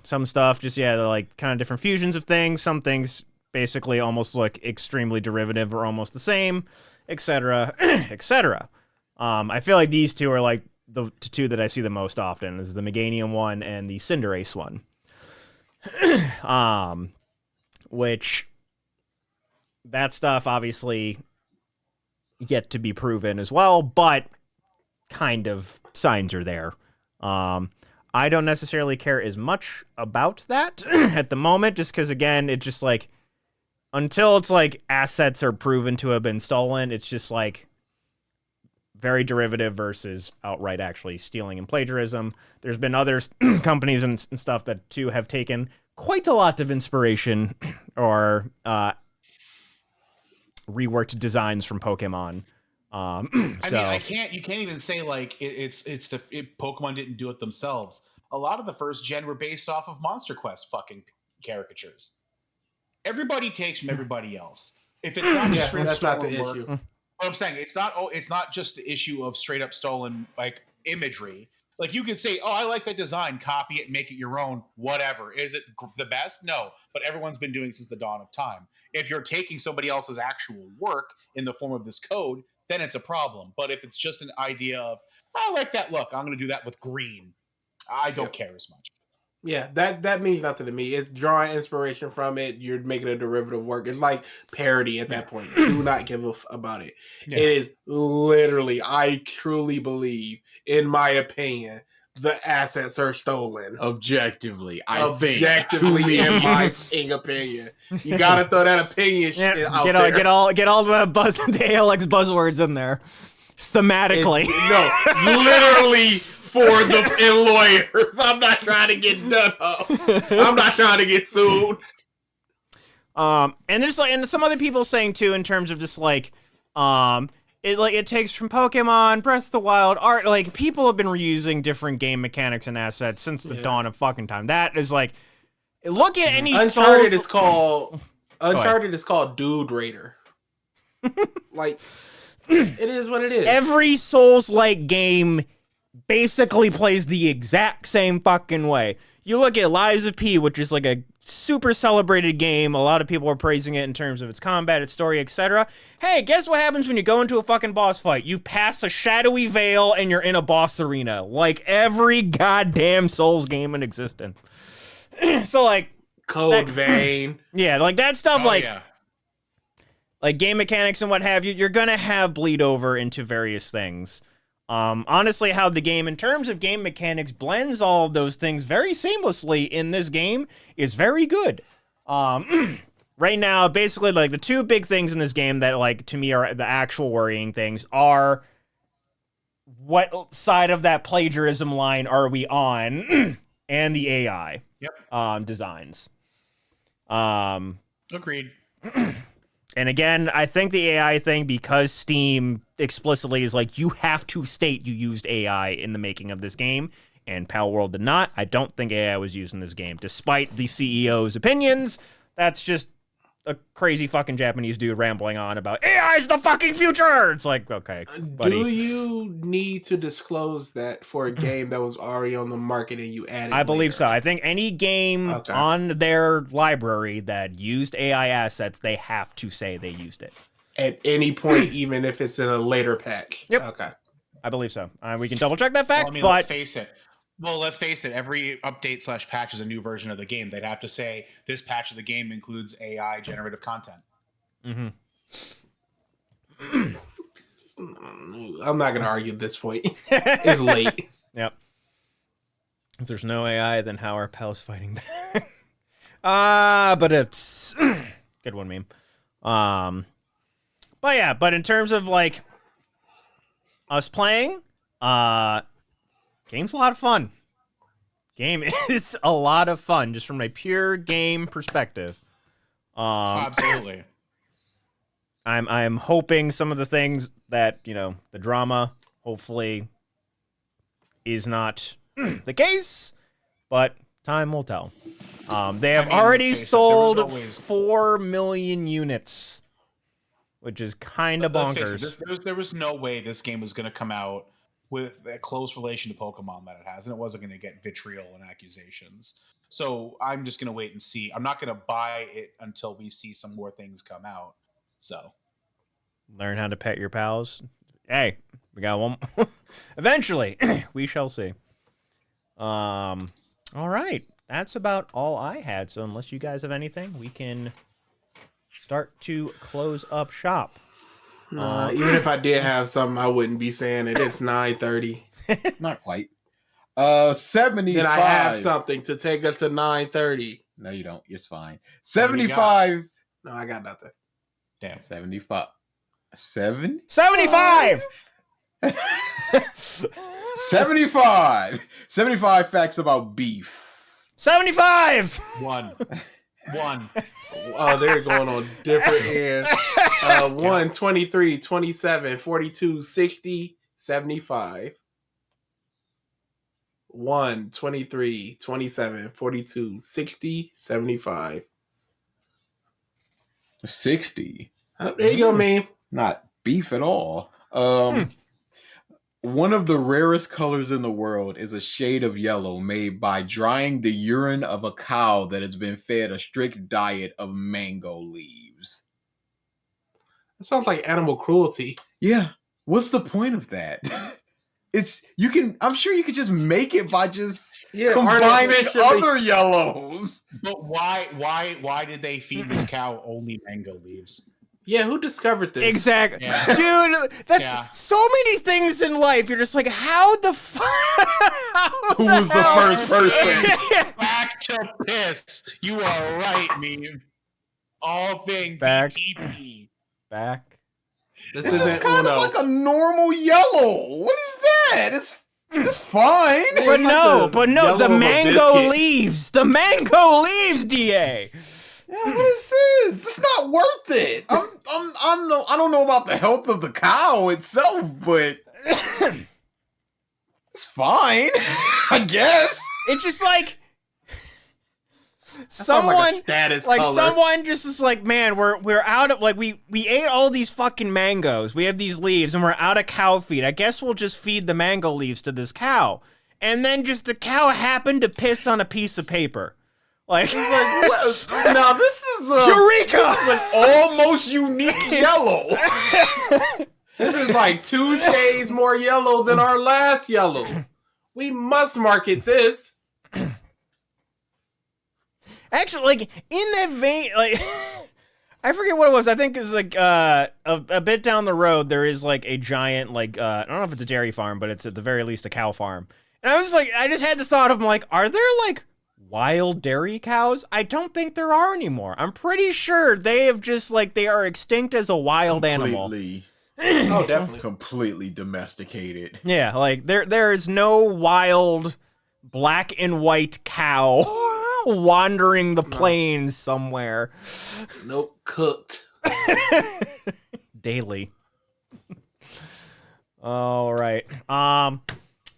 Some stuff just they're like kind of different fusions of things. Some things basically almost look extremely derivative or almost the same, etc., etc. I feel like these two are like the two that I see the most often. This is the Meganium one and the Cinderace one. Which that stuff obviously yet to be proven as well, but kind of signs are there. I don't necessarily care as much about that at the moment, just because again, it's just like until it's like assets are proven to have been stolen, it's just like very derivative versus outright actually stealing and plagiarism. There's been other companies and stuff that too have taken quite a lot of inspiration or reworked designs from Pokemon. I mean, you can't even say like Pokemon didn't do it themselves. a lot of the first gen were based off of Monster Quest fucking caricatures. Everybody takes from everybody else. If it's not just straight up that's not the stolen work, issue. what I'm saying, it's not just the issue of straight up stolen like imagery. Like you could say, "Oh, I like that design. Copy it, make it your own. Whatever. Is it the best? No, but everyone's been doing it since the dawn of time. If you're taking somebody else's actual work in the form of this code, then it's a problem. But if it's just an idea of, I like that look, I'm going to do that with green. I don't care as much. Yeah, that means nothing to me. It's drawing inspiration from it. You're making a derivative work. It's like parody at that point. Do not give a about it. Yeah. It is literally, I truly believe, in my opinion, the assets are stolen. Objectively, Objectively, in my opinion, you gotta throw that opinion shit out there. Get all the ALX buzzwords in there, thematically. Literally for the lawyers. I'm not trying to get done up. I'm not trying to get sued. And there's and some other people saying too in terms of just it takes from Pokemon, Breath of the Wild, art. Like people have been reusing different game mechanics and assets since the dawn of fucking time. That is like, look at any Uncharted is called Dude Raider. Like it is what it is. Every Souls-like game basically plays the exact same fucking way. You look at Lies of P, which is like a super celebrated game. A lot of people are praising it in terms of its combat, its story, etc. Hey, guess what happens when you go into a fucking boss fight? You pass a shadowy veil and you're in a boss arena. Like every goddamn Souls game in existence. So like Code Vein. Yeah, like that stuff like game mechanics and what have you, you're gonna have bleed over into various things. Honestly, how the game, in terms of game mechanics, blends all of those things very seamlessly in this game is very good. Right now, basically, like, the two big things in this game that, like, to me are the actual worrying things are what side of that plagiarism line are we on, and the AI designs. Agreed. And again, I think the AI thing, because Steam explicitly is like, you have to state you used AI in the making of this game, and Palworld did not. I don't think AI was used in this game, despite the CEO's opinions. That's just a crazy fucking Japanese dude rambling on about AI is the fucking future. It's like, okay, buddy. Do you need to disclose that for a game that was already on the market and you added? I believe so. I think any game on their library that used AI assets, they have to say they used it at any point, even if it's in a later patch. Yep. Okay. I believe so. We can double check that fact. Well, I mean, but let's face it. Every update / patch is a new version of the game. They'd have to say this patch of the game includes AI generative content. Mm-hmm. I'm not going to argue at this point. It's late. Yep. If there's no AI, then how are pals fighting back? But it's good one meme. But yeah, but in terms of like us playing, game's a lot of fun. Game is a lot of fun, just from a pure game perspective. Absolutely. I'm hoping some of the things that, you know, the drama hopefully is not the case, but time will tell. They have already sold 4 million units, which is kind of bonkers. There was no way this game was going to come out with a close relation to Pokemon that it has, and it wasn't going to get vitriol and accusations. So I'm just going to wait and see. I'm not going to buy it until we see some more things come out. So learn how to pet your pals. Hey, we got one. Eventually, we shall see. All right. That's about all I had. So unless you guys have anything, we can start to close up shop. Even if I did have something, I wouldn't be saying it. It's 9:30. Not quite. 75. Then I have something to take us to 9:30. No, you don't. It's fine. 75. No, I got nothing. Damn. 75. 7? 75! 75. 75 facts about beef. 75! One. Oh, they're going on different ends. 1, 23, 27, 42, 60, 75. 1, 23, 27, 42, 60, 75. 60. Oh, there you go, man. Not beef at all. One of the rarest colors in the world is a shade of yellow made by drying the urine of a cow that has been fed a strict diet of mango leaves. That sounds like animal cruelty. Yeah. What's the point of that? I'm sure you could just make it by just combining artificially. other yellows. But why did they feed this cow only mango leaves? Yeah, who discovered this? Exactly. Yeah. Dude, that's so many things in life. You're just like, how the fuck? Who was the first person? Back to piss. You are right, meme. All things Back. BTP. Back. This It's just isn't kind Uno. of like a normal yellow. What is that? It's fine. But no, the the yellow of a mango biscuit. leaves. The mango leaves, DA. Yeah, what is this? It's not worth it. I don't know about the health of the cow itself, but it's fine. I guess. It's just like Sounds like a someone status like color. someone just is like, man, we're out of, like, we ate all these fucking mangoes. We have these leaves and we're out of cow feed. I guess we'll just feed the mango leaves to this cow. And then just the cow happened to piss on a piece of paper. Like, Now this is Eureka! This is an almost unique yellow. This is like 2 shades more yellow than our last yellow. We must market this. Actually, like, in that vein, like, I forget what it was. I think it was like a bit down the road, there is like a giant, like, I don't know if it's a dairy farm, but it's at the very least a cow farm. And I was like, I just had the thought of, like, are there like wild dairy cows? I don't think there are anymore. I'm pretty sure they have just, like, they are extinct as a wild animal. Oh, definitely. Completely domesticated. Yeah, like, there is no wild black and white cow wandering the plains somewhere. Nope, cooked. Daily. All right.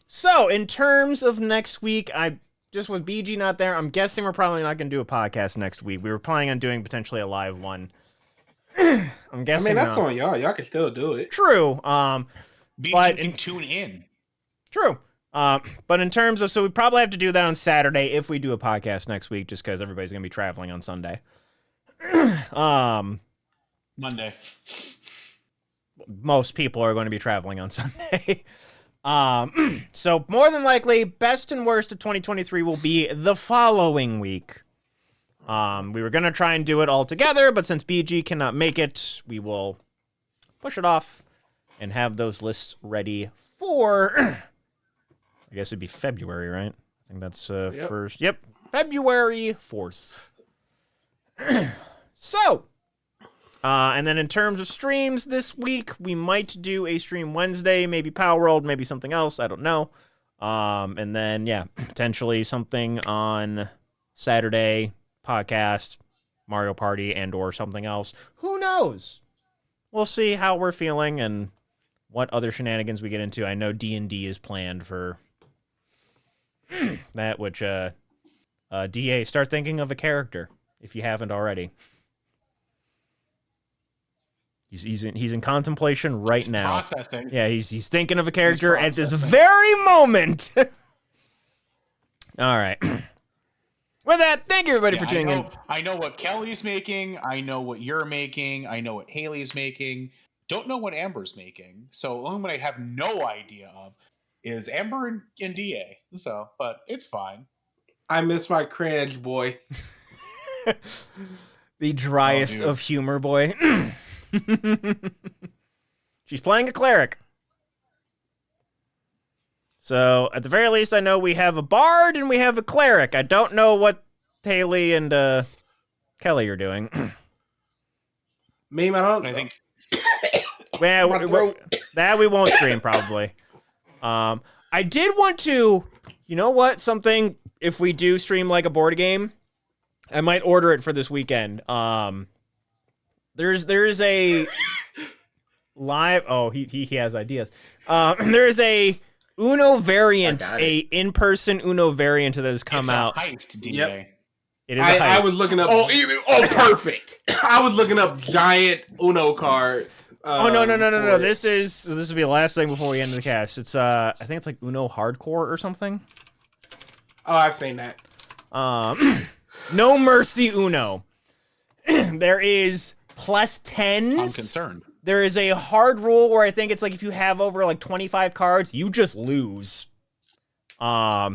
So in terms of next week, I just with BG not there, I'm guessing we're probably not going to do a podcast next week. We were planning on doing potentially a live one. I'm guessing. I mean, that's on y'all. Y'all can still do it. True. BG But can tune in. True. But in terms of, so we probably have to do that on Saturday if we do a podcast next week, just because everybody's going to be traveling on Sunday. Monday. Most people are going to be traveling on Sunday. So more than likely, best and worst of 2023 will be the following week. We were going to try and do it all together, but since BG cannot make it, we will push it off and have those lists ready for, I guess it'd be February, right? I think that's first. Yep. February 4th. So, and then in terms of streams this week, we might do a stream Wednesday, maybe Palworld, maybe something else. I don't know. And then, yeah, potentially something on Saturday, podcast, Mario Party, and or something else. Who knows? We'll see how we're feeling and what other shenanigans we get into. I know D&D is planned for that, which, DA, start thinking of a character if you haven't already. He's in contemplation right now. Processing. Yeah, he's thinking of a character at this very moment. All right. With that, thank you everybody for tuning in. I know what Kelly's making. I know what you're making. I know what Haley's making. Don't know what Amber's making. So only one I have no idea of is Amber and DA. So, but it's fine. I miss my cringe, boy. The driest of humor, boy. She's playing a cleric. So, at the very least, I know we have a bard and we have a cleric. I don't know what Haley and Kelly are doing. Meme, I don't. I think. Well, that we won't stream, probably. I did want to, you know what, something, if we do stream like a board game, I might order it for this weekend. There's a live, he has ideas. There's a Uno variant, I got a in-person Uno variant that has come It's out. a heist, DA. Yep. It is a I heist. was looking up. Perfect. I was looking up giant Uno cards. Oh no! for it. This will be the last thing before we end the cast. It's I think it's like Uno Hardcore or something. Oh, I've seen that. No Mercy Uno. There is plus 10s. I'm concerned. There is a hard rule where I think it's like if you have over like 25 cards, you just lose. Yeah,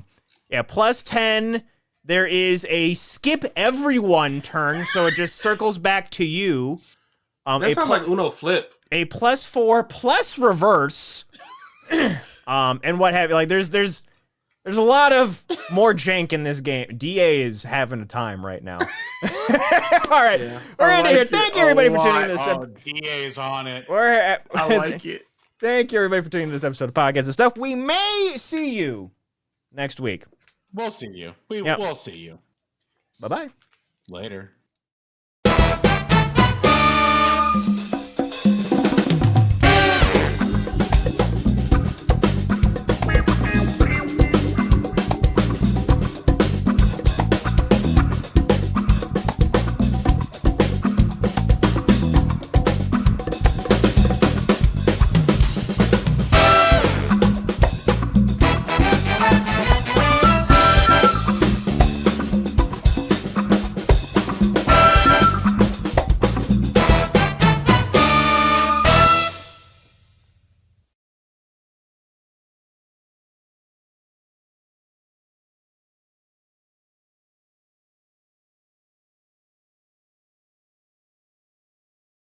plus 10. There is a skip everyone turn, so it just circles back to you. That sounds like Uno Flip. A plus 4 plus reverse. And what have you. Like there's a lot of more jank in this game. DA is having a time right now. All right. Yeah. We're I into here. like Thank it you everybody a for tuning lot. in this Oh, DA's on it. I like it. Thank you everybody for tuning in this episode of Podcast and Stuff. We may see you next week. We'll see you. Yep. We'll see you. Bye-bye. Later.